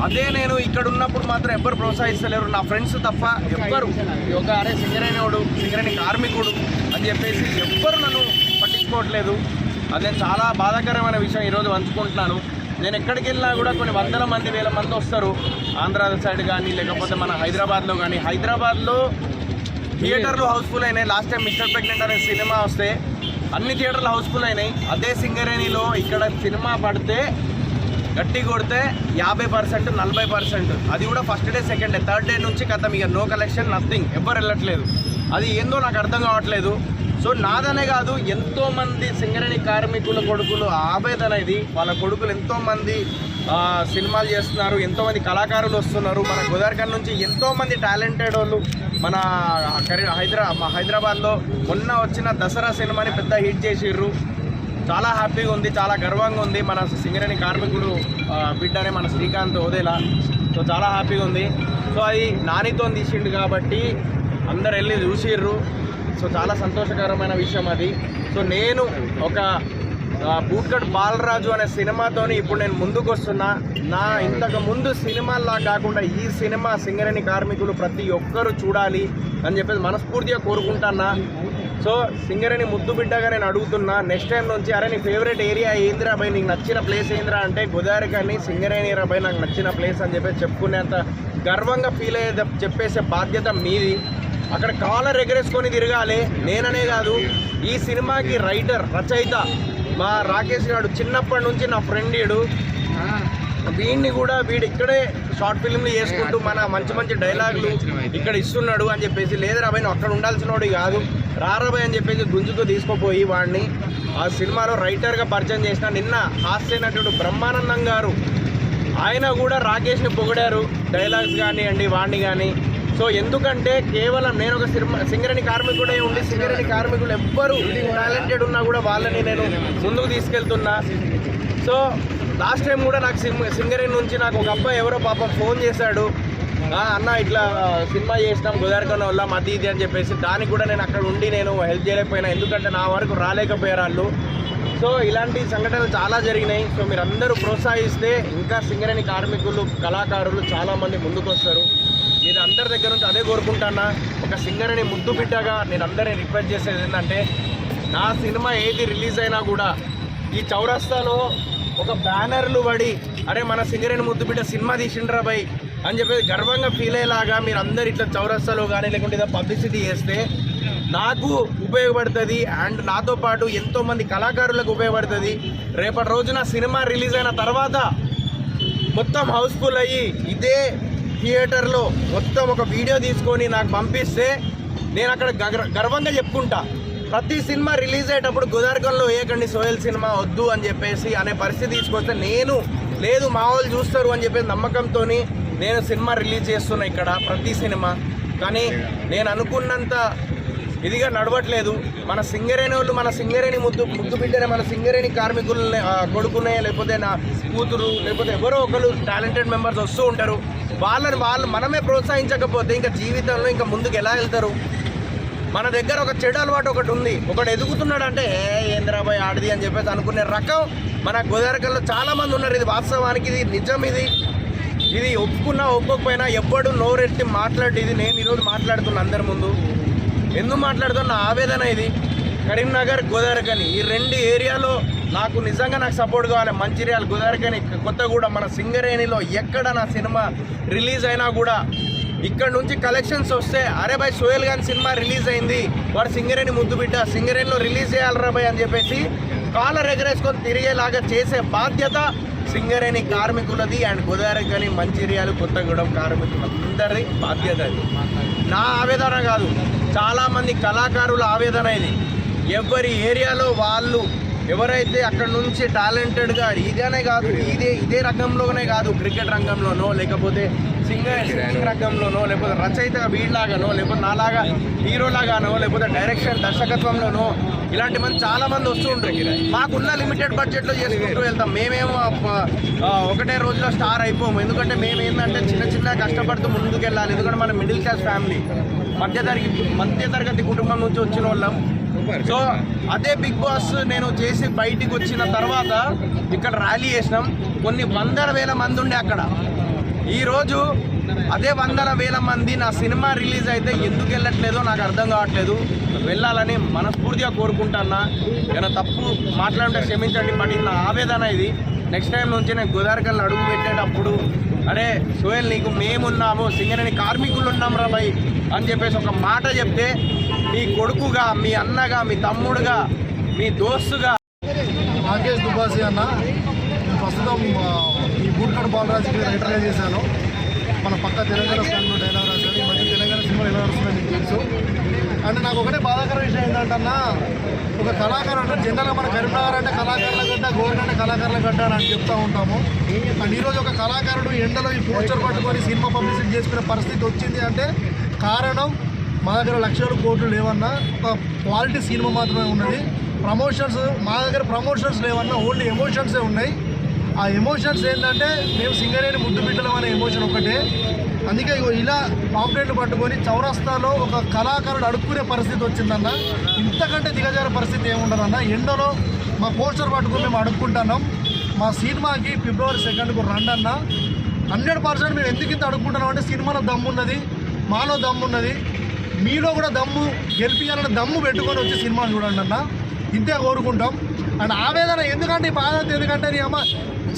అదే నేను ఇక్కడ ఉన్నప్పుడు మాత్రం ఎవ్వరు ప్రోత్సహిస్తలేరు, నా ఫ్రెండ్స్ తప్ప ఎవ్వరు. ఒక అరే సింగరేణివాడు, సింగరేణి కార్మికుడు అని చెప్పేసి ఎవ్వరు నన్ను పట్టించుకోవట్లేదు. అదే చాలా బాధాకరమైన విషయం ఈరోజు పంచుకుంటున్నాను. నేను ఎక్కడికి వెళ్ళినా కూడా కొన్ని వందల మంది, వేల మంది వస్తారు. ఆంధ్ర సైడ్ కానీ, లేకపోతే మన హైదరాబాద్లో కానీ. హైదరాబాద్లో థియేటర్లు హౌస్ఫుల్ అయినాయి. లాస్ట్ టైం మిస్టర్ ప్రెగ్నెంట్ అనే సినిమా వస్తే అన్ని థియేటర్లు హౌస్ఫుల్ అయినాయి. అదే సింగరేణిలో ఇక్కడ సినిమా పడితే గట్టి కొడితే 50%, 40%. అది కూడా first day, second day, third day నుంచి కథం ఇక నో కలెక్షన్, నథింగ్, ఎవ్వరు వెళ్ళట్లేదు. అది ఏందో నాకు అర్థం కావట్లేదు. సో నాదనే కాదు, ఎంతోమంది సింగరేణి కార్మికుల కొడుకులు ఆవేదన ఇది. వాళ్ళ కొడుకులు ఎంతోమంది సినిమాలు చేస్తున్నారు, ఎంతోమంది కళాకారులు వస్తున్నారు. మన గోదావరిఖని నుంచి ఎంతోమంది టాలెంటెడ్ వాళ్ళు మన హైదరాబాద్లో మొన్న వచ్చిన దసరా సినిమాని పెద్ద హిట్ చేసిర్రు. చాలా హ్యాపీగా ఉంది, చాలా గర్వంగా ఉంది. మన సింగరేణి కార్మికుడు బిడ్డనే మన శ్రీకాంత్ ఓదేలా. సో చాలా హ్యాపీగా ఉంది. సో అది నానితో తీసిండు కాబట్టి అందరు వెళ్ళి చూసిర్రు. సో చాలా సంతోషకరమైన విషయం అది. సో నేను ఒక బూట్కట్ బాలరాజు అనే సినిమాతోని ఇప్పుడు నేను ముందుకు వస్తున్నా. నా ఇంతకు ముందు సినిమాల్లా కాకుండా ఈ సినిమా సింగరేణి కార్మికులు ప్రతి ఒక్కరూ చూడాలి అని చెప్పేసి మనస్ఫూర్తిగా కోరుకుంటున్నా. సో సింగరేణి ముద్దు బిడ్డగా నేను అడుగుతున్నా, నెక్స్ట్ టైం నుంచి అరే నీ ఫేవరెట్ ఏరియా ఏందిరా భయ్, నీకు నచ్చిన ప్లేస్ ఏందిరా అంటే గోదావరిఖని సింగరేణి రా భయ్ నాకు నచ్చిన ప్లేస్ అని చెప్పేసి చెప్పుకునేంత గర్వంగా ఫీల్ అయ్యే చెప్పేసే బాధ్యత మీది. అక్కడ కాలర్ ఎగరేసుకొని తిరగాలి. నేననే కాదు, ఈ సినిమాకి రైటర్, రచయిత మా రాకేష్ గారు చిన్నప్పటి నుంచి నా ఫ్రెండ్. వీడిని కూడా వీడు ఇక్కడే షార్ట్ ఫిల్మ్లు చేసుకుంటూ మన మంచి మంచి డైలాగులు ఇక్కడ ఇస్తున్నాడు అని చెప్పేసి, లేదురా భయ్ నువ్వు అక్కడ ఉండాల్సినోడు కాదు, రారాబాయ్ అని చెప్పేసి గుంజుకు తీసుకుపోయి వాడిని ఆ సినిమాలో రైటర్గా పరిచయం చేసిన. నిన్న హాస్య నటుడు బ్రహ్మానందం గారు ఆయన కూడా రాకేష్ని పొగిడారు, డైలాగ్స్ కానివ్వండి వాడిని కానీ. సో ఎందుకంటే కేవలం నేను ఒక సింగరేణి కార్మికుడే ఉండి సింగరేణి కార్మికులు ఎవ్వరు టాలెంటెడ్ ఉన్నా కూడా వాళ్ళని నేను ముందుకు తీసుకెళ్తున్నా. సో లాస్ట్ టైం కూడా నాకు సింగరేణి నుంచి నాకు ఒక అబ్బాయి ఎవరో పాపం ఫోన్ చేశాడు, అన్న ఇట్లా సినిమా చేసినాం గోదావరిఖని వల్ల అది ఇది అని చెప్పేసి. దానికి కూడా నేను అక్కడ ఉండి నేను హెల్ప్ చేయలేకపోయినా, ఎందుకంటే నా వరకు రాలేకపోయారు వాళ్ళు. సో ఇలాంటి సంఘటనలు చాలా జరిగినాయి. సో మీరు అందరూ ప్రోత్సహిస్తే ఇంకా సింగరేణి కార్మికులు, కళాకారులు చాలామంది ముందుకు వస్తారు. నేను అందరి దగ్గర నుంచి అదే కోరుకుంటున్నా. ఒక సింగరేణి ముద్దు బిడ్డగా నేను అందరినీ రిక్వెస్ట్ చేసేది ఏంటంటే, నా సినిమా ఏది రిలీజ్ అయినా కూడా ఈ చౌరస్తాలో ఒక బ్యానర్లు పడి అరే మన సింగరేణి ముద్దు బిడ్డ సినిమా తీసిండ్రా భయ్ అని చెప్పేసి గర్వంగా ఫీల్ అయ్యేలాగా మీరు అందరు ఇట్లా చౌరస్తాలో కానీ లేకుంటే ఏదో పబ్లిసిటీ చేస్తే నాకు ఉపయోగపడుతుంది. అండ్ నాతో పాటు ఎంతోమంది కళాకారులకు ఉపయోగపడుతుంది. రేపటి రోజున సినిమా రిలీజ్ అయిన తర్వాత మొత్తం హౌస్ఫుల్ అయ్యి ఇదే థియేటర్లో మొత్తం ఒక వీడియో తీసుకొని నాకు పంపిస్తే నేను అక్కడ గర్వంగా చెప్పుకుంటా. ప్రతి సినిమా రిలీజ్ అయ్యేటప్పుడు గోదావరిఖనిలో వేయకండి సోయల్ సినిమా వద్దు అని చెప్పేసి అనే పరిస్థితి తీసుకొస్తే, నేను లేదు మా వాళ్ళు చూస్తారు అని చెప్పేసి నమ్మకంతో నేను సినిమా రిలీజ్ చేస్తున్నా ఇక్కడ ప్రతి సినిమా. కానీ నేను అనుకున్నంత ఇదిగా నడవట్లేదు. మన సింగరేణి వాళ్ళు, మన సింగరేణి ముద్దు బిడ్డనే, మన సింగరేణి కార్మికులని కొడుకునే, లేకపోతే నా కూతురు, లేకపోతే ఎవరో ఒకరు టాలెంటెడ్ మెంబర్స్ వస్తూ ఉంటారు. వాళ్ళు మనమే ప్రోత్సహించకపోతే ఇంకా జీవితంలో ఇంకా ముందుకు ఎలా వెళ్తారు? మన దగ్గర ఒక చెడు అలవాటు ఒకటి ఉంది. ఒకడు ఎదుగుతున్నాడు అంటే ఏంద్రాబాయ్ ఆడిది అని చెప్పేసి అనుకునే రకం మన గోదావరిఖనిలో చాలామంది ఉన్నారు. ఇది వాస్తవానికి, ఇది నిజం. ఇది ఒప్పుకున్నా ఒప్పుకోకపోయినా ఎవ్వడు నోరెత్తి మాట్లాడేది. నేను ఈరోజు మాట్లాడుతున్నా అందరి ముందు. ఎందుకు మాట్లాడుతున్న ఆవేదన ఇది. కరీంనగర్, గోదావరిఖని ఈ రెండు ఏరియాలో నాకు నిజంగా నాకు సపోర్ట్ కావాలి. మంచిర్యాల, గోదావరిఖని, కొత్తగూడెం, మన సింగరేణిలో ఎక్కడ నా సినిమా రిలీజ్ అయినా కూడా ఇక్కడ నుంచి కలెక్షన్స్ వస్తే అరే భాయ్ సోయల్ ఖాన్ సినిమా రిలీజ్ అయింది, వాడు సింగరేణి ముద్దు బిడ్డ, సింగరేణిలో రిలీజ్ చేయాలరా భాయ్ అని చెప్పేసి కాలర్ ఎగరేసుకొని తిరిగేలాగా చేసే బాధ్యత సింగరేణి కార్మికులది. అండ్ గోదావరిఖని, మంచిర్యాల, కొత్తగూడెం కార్మికులందరి బాధ్యత అది. నా ఆవేదన కాదు, చాలామంది కళాకారుల ఆవేదన ఇది. ఎవరి ఏరియాలో వాళ్ళు ఎవరైతే అక్కడ నుంచి టాలెంటెడ్గా ఇదేనే కాదు, ఇదే రంగంలోనే కాదు, క్రికెట్ రంగంలోనో లేకపోతే సింగింగ్ రంగంలోనో లేకపోతే రచయిత వీళ్ళలాగానో లేకపోతే నాలాగా హీరోలాగానో లేకపోతే డైరెక్షన్ దర్శకత్వంలోనో ఇలాంటి చాలా మంది వస్తూ ఉంటారు. మాకున్న లిమిటెడ్ బడ్జెట్లో చేసుకుంటూ వెళ్తాం. మేమేమో ఒకటే రోజులో స్టార్ అయిపోము. ఎందుకంటే మేము ఏంటంటే చిన్న కష్టపడుతూ ముందుకు వెళ్ళాలి. ఎందుకంటే మన మిడిల్ క్లాస్ ఫ్యామిలీ, మధ్యతరగతి కుటుంబం నుంచి వచ్చిన వాళ్ళం. సో అదే బిగ్ బాస్ నేను చేసి బయటికి వచ్చిన తర్వాత ఇక్కడ ర్యాలీ చేసినాం. కొన్ని వందల వేల మంది ఉండే అక్కడ. ఈరోజు అదే వందల వేల మంది నా సినిమా రిలీజ్ అయితే ఎందుకు వెళ్ళట్లేదో నాకు అర్థం కావట్లేదు. వెళ్ళాలని మనస్ఫూర్తిగా కోరుకుంటున్నా. ఏమైనా తప్పు మాట్లాడుంటే క్షమించండి. బట్ నా ఆవేదన ఇది. నెక్స్ట్ టైం నుంచి నేను గోదావరికల్ని అడుగు పెట్టేటప్పుడు అరే సోహెల్ నీకు మేమున్నాము, సింగరేణి కార్మికులు ఉన్నాం రా భయ్ అని చెప్పేసి ఒక మాట చెప్తే మీ కొడుకుగా, మీ అన్నగా, మీ తమ్ముడుగా, మీ దోస్తుగా. రాకేష్ దుబాసి అన్న, నేను ప్రస్తుతం ఈ బూట్కడ్ బాలరాజుకి రైటర్గా చేశాను. మన పక్క తెలంగాణ స్లాంగ్లో డైలాగ్ రాశాను. ఈ మధ్య తెలంగాణ సినిమాలు ఎలా వస్తున్నాయి మీకు తెలుసు. అంటే నాకు ఒకటే బాధాకర విషయం ఏంటంటే ఒక కళాకారు అంటే జనరల్గా మన కరీంనగర్ అంటే కళాకారుల గడ్డ, గోల్డ్ అంటే కళాకారుల గడ్డ అని చెప్తూ ఉంటాము. అండ్ ఈరోజు ఒక కళాకారుడు ఎండలో ఈ పోస్టర్ పట్టుకొని సినిమా పబ్లిసిటీ చేసుకునే పరిస్థితి వచ్చింది అంటే కారణం మా దగ్గర లక్షల కోట్లు లేవన్నా, ఒక క్వాలిటీ సినిమా మాత్రమే ఉన్నది. ప్రమోషన్స్ మా దగ్గర ప్రమోషన్స్ లేవన్నా, ఓన్లీ ఎమోషన్సే ఉన్నాయి. ఆ ఎమోషన్స్ ఏంటంటే మేము సింగరేణి ముద్దు బిడ్డలం అనే ఎమోషన్ ఒకటే. అందుకే ఇలా పాంప్లెట్లు పట్టుకొని చౌరస్తాలో ఒక కళాకారుడు అడుక్కునే పరిస్థితి వచ్చిందన్న. ఇంతకంటే దిగజారే పరిస్థితి ఏముండదన్న. ఎండలో మా పోస్టర్ పట్టుకొని మేము అడుక్కుంటున్నాం. మా సినిమాకి February 2కు రండి అన్న. 100% మేము ఎందుకు ఇంత అడుక్కుంటున్నాం అంటే సినిమాలో దమ్ము ఉన్నది, మాలో దమ్ము ఉన్నది, మీలో కూడా దమ్ము గెలిపించాలని దమ్ము పెట్టుకొని వచ్చి సినిమాలు చూడండి అన్న. ఇంతే కోరుకుంటాం. అండ్ ఆవేదన ఎందుకంటే ఈ బాధ ఎందుకంటే నీ అమ్మ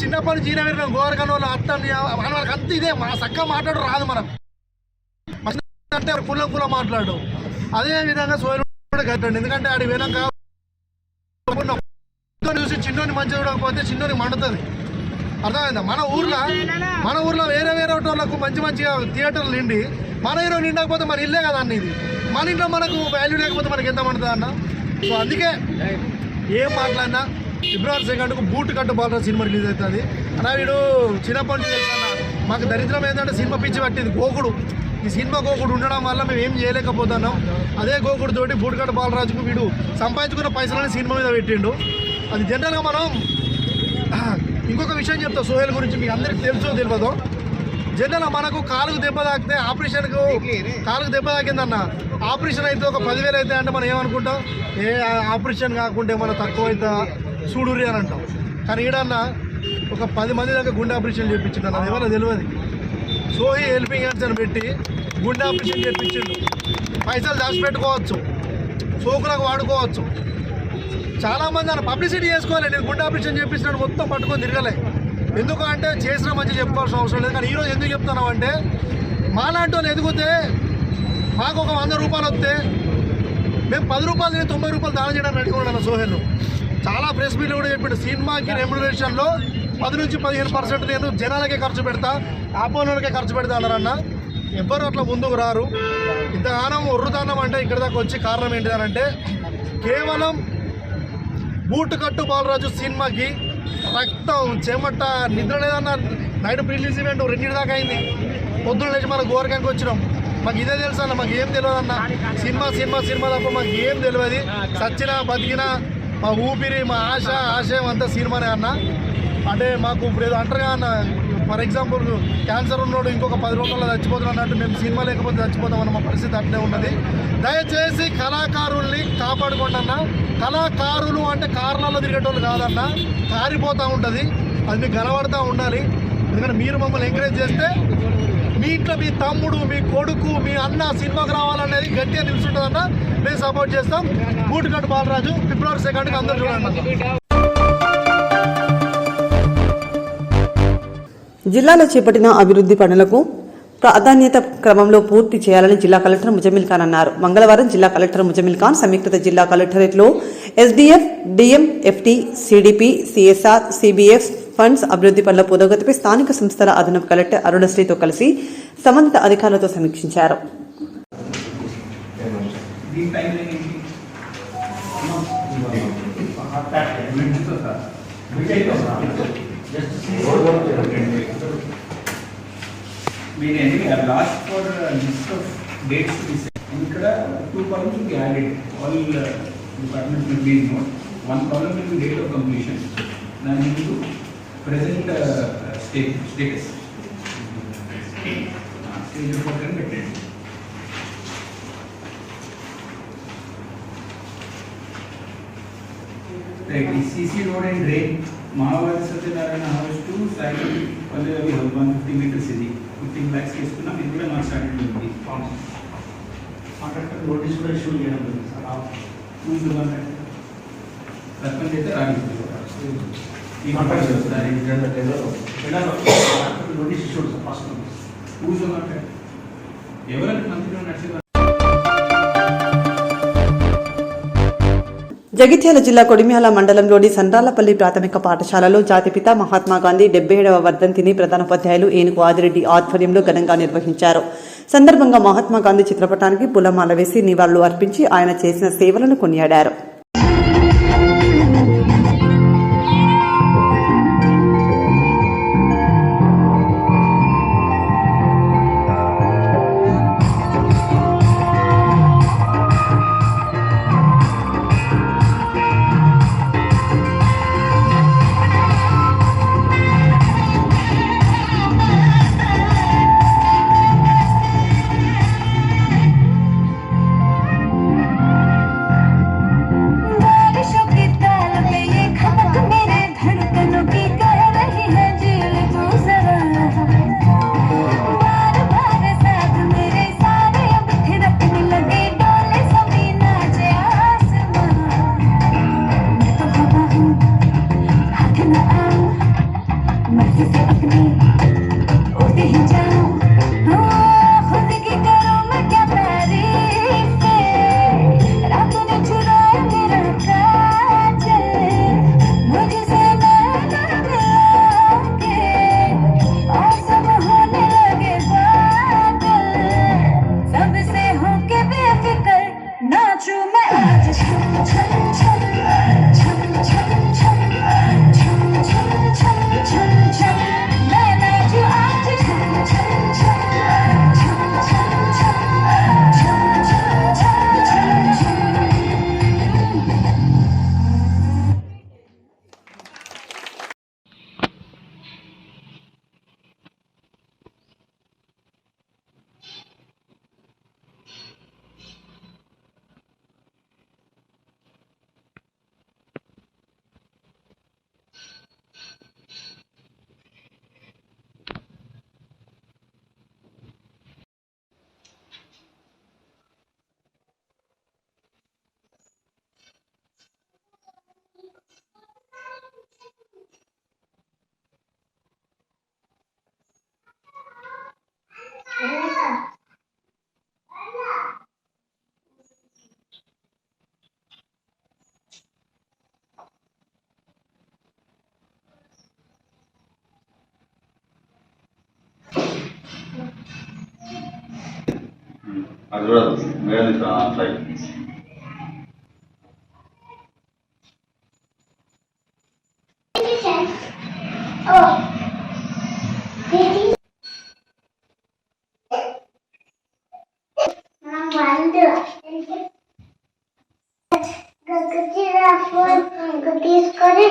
చిన్నప్పటి నుంచి జీనవేరిన గోరకన్న వాళ్ళు అత్త వాళ్ళకి అంత ఇదే మా చక్కగా మాట్లాడు రాదు. మనం అంటే కుల మాట్లాడు. అదేవిధంగా సోయలు కట్టండి. ఎందుకంటే ఆడి వెనక చూసి చిన్నోని మంచిగా చూడకపోతే చిన్నోని మండుతుంది. అర్థమైందా? మన ఊర్లో వేరే వాళ్ళకు మంచిగా థియేటర్లు నిండి మన హీరో నిండకపోతే మన ఇల్లే కదా అన్న. ఇది మన ఇంట్లో మనకు వాల్యూ లేకపోతే మనకి ఎంత మండుతుంది అన్న. సో అందుకే ఏం మాట్లాడినా February 2కు బూట్ కట్టు బాలరాజు సినిమా రిలీజ్ అవుతుంది అన్న. వీడు చిన్నప్పటి నుంచి తెలుసా మాకు దరిద్రం ఏంటంటే సినిమా పిచ్చి పట్టింది గోకుడు. ఈ సినిమా గోకుడు ఉండడం వల్ల మేము ఏం చేయలేకపోతున్నాం. అదే గోకుడు తోటి బూట్ కట్టు బాలరాజుకు వీడు సంపాదించుకున్న పైసలని సినిమా మీద పెట్టిండు. అది జనరల్గా మనం ఇంకొక విషయం చెప్తా సోహెల్ గురించి, మీకు అందరికి తెలుసో తెలియదో. జనరల్గా మనకు కాలుకు దెబ్బ తాకితే ఆపరేషన్కు కాలుకు దెబ్బ తాకిందన్న, ఆపరేషన్ అయితే ఒక 10,000 అయితే అంటే మనం ఏమనుకుంటాం, ఏ ఆపరేషన్ కాకుంటే మనం తక్కువ అయితే చూడుర్రి అని అంటాం. కానీ ఈడన్న ఒక 10 మంది దాకా గుండె ఆపరేషన్ చేయించిండు అన్న. ఎవరో తెలియదు. సోహి హెల్పింగ్ హ్యాండ్స్ అని పెట్టి గుండె ఆపరేషన్ చేయించిండు. పైసలు దాచిపెట్టుకోవచ్చు, సోకులకు వాడుకోవచ్చు. చాలామంది అన్న పబ్లిసిటీ చేసుకోవాలి. నేను గుండె ఆపరేషన్ చేయించినాడు మొత్తం పట్టుకొని తిరగలే. ఎందుకు అంటే చేసిన మంచి చెప్పుకోవాల్సిన అవసరం లేదు. కానీ ఈరోజు ఎందుకు చెప్తున్నాం అంటే మాలాంటి వాళ్ళు ఎదిగితే మాకు ఒక 100 రూపాయలు వస్తే మేము 10 రూపాయలు 90 రూపాయలు దానం చేయడానికి అడుగున్నాను. సోహెల్ చాలా ప్రెస్ మీట్లో కూడా చెప్పాడు, సినిమాకి రెమ్యునరేషన్లో 10 నుంచి 15% నేను జనాలకే ఖర్చు పెడతా, ఆపోనోళ్ళకే ఖర్చు పెడతా అన్నారన్న. ఎవ్వరు అట్లా ముందుకు రారు. ఇంతగానం ఒర్రుతానం అంటే ఇక్కడ దాకా వచ్చి కారణం ఏంటిదనంటే కేవలం బూటు కట్టు బాలరాజు సినిమాకి రక్తం చెమట నిద్ర లేదన్న. నైట్ రిలీజ్ ఈవెంట్ 2 దాకా అయింది. పొద్దున్న లేచి మన గోరకానికి వచ్చినాం. మాకు ఇదే తెలుసు అన్న, మాకు ఏం తెలియదు అన్న. సినిమా తప్ప మాకు ఏం తెలియదు. సచ్చినా బతికినా మా ఊపిరి, మా ఆశయం అంతా సినిమానే అన్న. అంటే మాకు ఇప్పుడు ఏదో అంటారుగా అన్న, ఫర్ ఎగ్జాంపుల్ క్యాన్సర్ ఉన్నోడు ఇంకొక 10 రోజుల్లో చచ్చిపోతున్నాం అన్నట్టు మేము సినిమా లేకపోతే చచ్చిపోతామన్న మా పరిస్థితి అట్లే ఉన్నది. దయచేసి కళాకారుల్ని కాపాడుకోండి అన్న. కళాకారులు అంటే కారణాల్లో తిరిగేటోళ్ళు కాదన్న, కారిపోతూ ఉంటుంది. అది మీకు కనబడుతూ ఉండాలి. ఎందుకంటే మీరు మమ్మల్ని ఎంకరేజ్ చేస్తే మీ ఇంట్లో మీ తమ్ముడు, మీ కొడుకు, మీ అన్న సినిమాకి రావాలనేది గట్టిగా నిలుచుంటుందన్న. మేము సపోర్ట్ చేస్తాం. బూటుకట్టు బాలరాజు February 2కి అందరూ చూడండి. జిల్లాలో చేపట్టిన అభివృద్ధి పనులకు ప్రాధాన్యత క్రమంలో పూర్తి చేయాలని జిల్లా కలెక్టర్ ముజమిల్ ఖాన్ అన్నారు. మంగళవారం జిల్లా కలెక్టర్ ముజమిల్ ఖాన్ సమీకృత జిల్లా కలెక్టరేట్లో SDF, DM, FT, CDP, CSR, CBF funds అభివృద్ధి పనుల పురోగతిపై స్థానిక సంస్థల అదనపు కలెక్టర్ అరుణశ్రీతో కలిసి సంబంధిత అధికారులతో సమీక్షించారు. మీరు ఎందుకు last for list of dates to be set. ఇక్కడ 2 columns will be added. All departments will be note. 1 column will be date of completion. Then into present status. Stage report and పెట్టండి. Right, CC road and drain, Mahavadi Satyanarayana house to Sai Pallavi house 150 meters ఇది 15 lakhs తీసుకున్నాం. ఇది కూడా నాకు started ఉంది. Contractor notice కూడా issue చేయడం జరిగింది సార్. సర్పంచ్ అయితే రాలేదు ఈ contract sir notice issue sir first పూజ కాంట్రాక్ట్ ఎవరైనా మంత్రిలో నడిచి. జగిత్యాల జిల్లా కొడిమ్యాల మండలంలోని సండ్రాలపల్లి ప్రాథమిక పాఠశాలలో జాతిపిత మహాత్మాగాంధీ 77వ వర్ధంతిని ప్రధానోపాధ్యాయులు ఏనుగు ఆదిరెడ్డి ఆధ్వర్యంలో ఘనంగా నిర్వహించారు. సందర్భంగా మహాత్మాగాంధీ చిత్రపటానికి పూలమాల వేసి నివాళులు అర్పించి ఆయన చేసిన సేవలను కొనియాడారు. అది కూడా మేడం సైడ్ తీసుకొని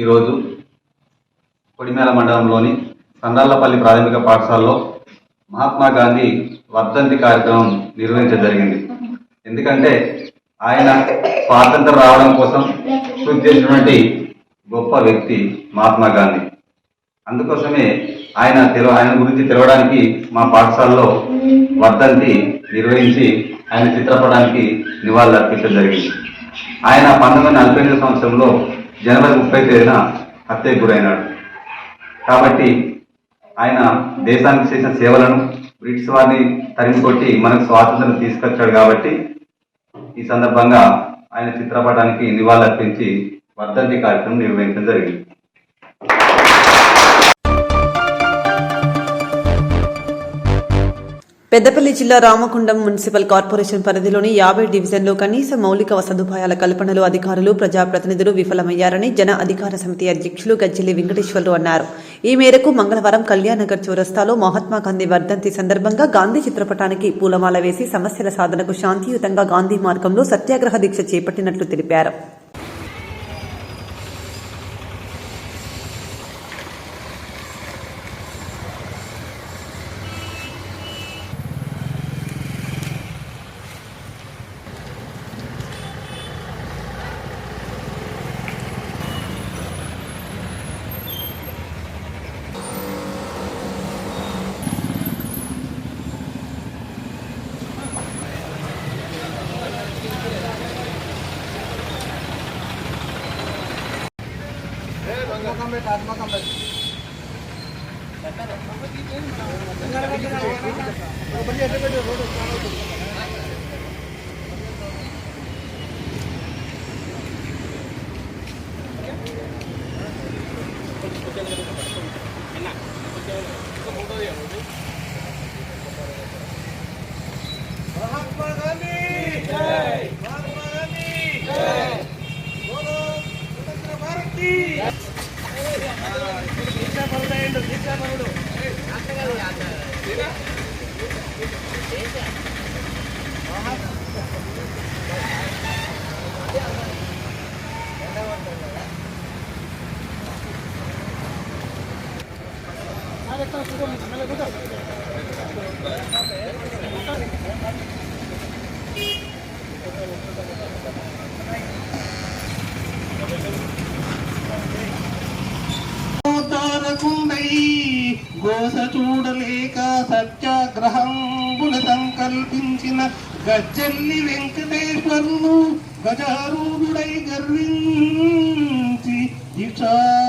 ఈరోజు కొడిమ్యాల మండలంలోని సండ్రాలపల్లి ప్రాథమిక పాఠశాలలో మహాత్మా గాంధీ వర్ధంతి కార్యక్రమం నిర్వహించడం జరిగింది. ఎందుకంటే ఆయన స్వాతంత్రం రావడం కోసం కృషి చేసినటువంటి గొప్ప వ్యక్తి మహాత్మా గాంధీ. అందుకోసమే ఆయన గురించి తెలవడానికి మా పాఠశాలలో వర్ధంతి నిర్వహించి ఆయన చిత్రపటానికి నివాళులు అర్పించడం జరిగింది. ఆయన 1948 సంవత్సరంలో జనవరి 30 తేదీన హత్యకు గురైనాడు. కాబట్టి ఆయన దేశానికి చేసిన సేవలను బ్రిటిష్ వారిని తరిమికొట్టి మనకు స్వాతంత్రం తీసుకొచ్చాడు. కాబట్టి ఈ సందర్భంగా ఆయన చిత్రపటానికి నివాళులు అర్పించి వర్ధంతి కార్యక్రమం నిర్వహించడం జరిగింది. పెద్దపల్లి జిల్లా రామగుండం మున్సిపల్ కార్పొరేషన్ పరిధిలోని 50 డివిజన్లో కనీస మౌలిక సదుపాయాల కల్పనలో అధికారులు ప్రజాప్రతినిధులు విఫలమయ్యారని జన అధికార సమితి అధ్యక్షులు గజ్జెల్లి వెంకటేశ్వర్లు అన్నారు. ఈ మేరకు మంగళవారం కళ్యాణనగర్ చౌరస్తాలో మహాత్మాగాంధీ వర్ధంతి సందర్భంగా గాంధీ చిత్రపటానికి పూలమాల వేసి సమస్యల సాధనకు శాంతియుతంగా గాంధీ మార్గంలో సత్యాగ్రహ దీక్ష చేపట్టినట్లు తెలిపారు. महात्मा गांधी जय, महात्मा गांधी जय, बोलो स्वतंत्र भारत की दीक्षा पड़ो दीक्षा पड़ो గోస చూడలేక సత్యాగ్రహంబుల సంకల్పించిన గజ్జెల్లి వెంకటేశ్వర్లు గజారూఢుడై గర్వించి దీక్షాభూడిగా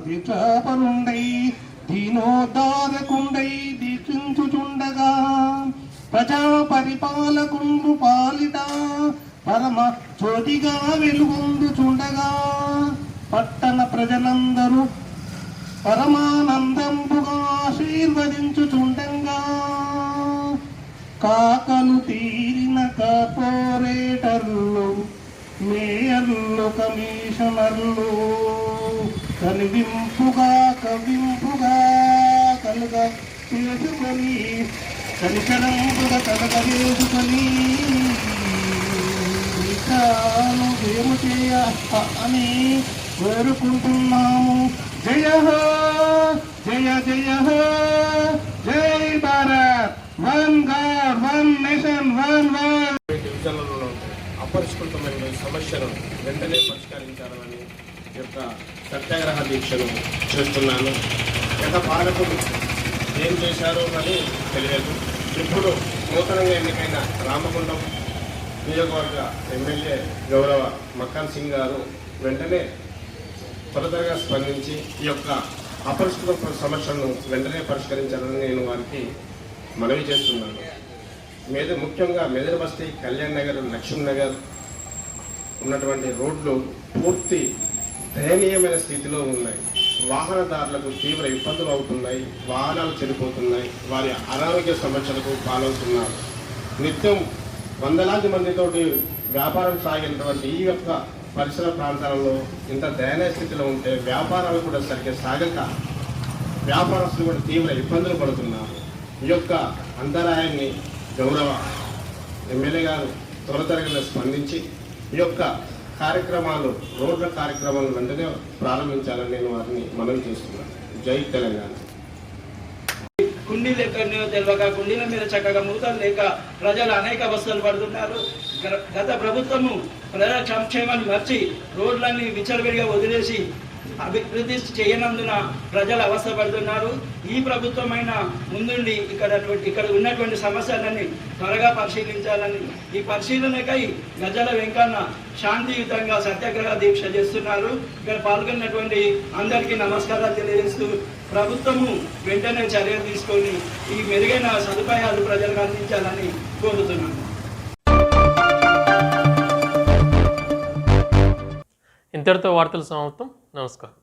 దీక్షాపరుండై దీనోద్ధారకుండై దీక్షించుచుండగా ప్రజా పరిపాలకుండు పాలిట పరమ జ్యోతిగా వెలుగొందుచుండగా పట్టణ ప్రజలందరూ పరమానందంబుగా ఆశీర్వదించుచుండగా కాకలు తీరిన కార్పొరేటర్లు మేయర్లు కమిషనర్లు కనివింపుగా కవింపుగా కలుగ చేసుకొని కనికరంపుగా కలగవేసుకొని దీక్షను వేము చేయ అని కోరుకుంటున్నాము. జయ హో జయ జయ హో జై Bharat, one god, one nation, one world. డివిజన్లలో అపరిష్కృతమైన సమస్యను వెంటనే పరిష్కరించాలని యొక్క సత్యాగ్రహ దీక్షను చేస్తున్నాను. గత పాలకులు ఏం చేశారో అని తెలియదు. ఇప్పుడు నూతనంగా ఎన్నికైన రామగుండం నియోజకవర్గ ఎమ్మెల్యే గౌరవ మక్కాన్ సింగ్ గారు వెంటనే త్వరగా స్పందించి ఈ యొక్క అపరిష్కృత సమస్యలను వెంటనే పరిష్కరించాలని నేను వారికి మనవి చేస్తున్నాను. ముఖ్యంగా మెదర్ బస్తీ, కళ్యాణ్ నగర్, లక్ష్మణ్ నగర్ ఉన్నటువంటి రోడ్లు పూర్తి దయనీయమైన స్థితిలో ఉన్నాయి. వాహనదారులకు తీవ్ర ఇబ్బందులు అవుతున్నాయి, వాహనాలు చెడిపోతున్నాయి, వారి అనారోగ్య సమస్యలకు పాలవుతున్నారు. నిత్యం వందలాది మందితోటి వ్యాపారం సాగినటువంటి ఈ యొక్క పరిసర ప్రాంతాలలో ఇంత దయనీయ స్థితిలో ఉంటే వ్యాపారాలు కూడా సరిగ్గా సాగక వ్యాపారస్తులు కూడా తీవ్ర ఇబ్బందులు పడుతున్నారు. ఈ యొక్క అంతరాయాన్ని గౌరవ ఎమ్మెల్యే గారు త్వరగా స్పందించి ఈ యొక్క కార్యక్రమాలు, రోడ్ల కార్యక్రమాలు వెంటనే ప్రారంభించాలని నేను వారిని మనవి చేస్తున్నాను. జై తెలంగాణ. కుండీలు ఎక్కడో తెలియక కుండీల మీద చక్కగా మూతలు లేక ప్రజలు అనేక అవస్థలు పడుతున్నారు. గత ప్రభుత్వము ప్రజా సంక్షేమాన్ని మర్చి రోడ్లన్నీ విచ్చలవిడిగా వదిలేసి అభివృద్ధి చేయనందున ప్రజలు అవస్థపడుతున్నారు. ఈ ప్రభుత్వమైన ముందుండి ఇక్కడ ఉన్నటువంటి సమస్యలన్నీ త్వరగా పరిశీలించాలని, ఈ పరిశీలనకై గజ్జల వెంకన్న శాంతియుతంగా సత్యాగ్రహ దీక్ష చేస్తున్నారు. ఇక్కడ పాల్గొన్నటువంటి అందరికీ నమస్కారాలు తెలియజేస్తూ ప్రభుత్వము వెంటనే చర్యలు తీసుకొని ఈ మెరుగైన సదుపాయాలు ప్రజలకు అందించాలని కోరుతున్నాను. ఇంతటితో వార్తలు సమాప్తం. నమస్కారం.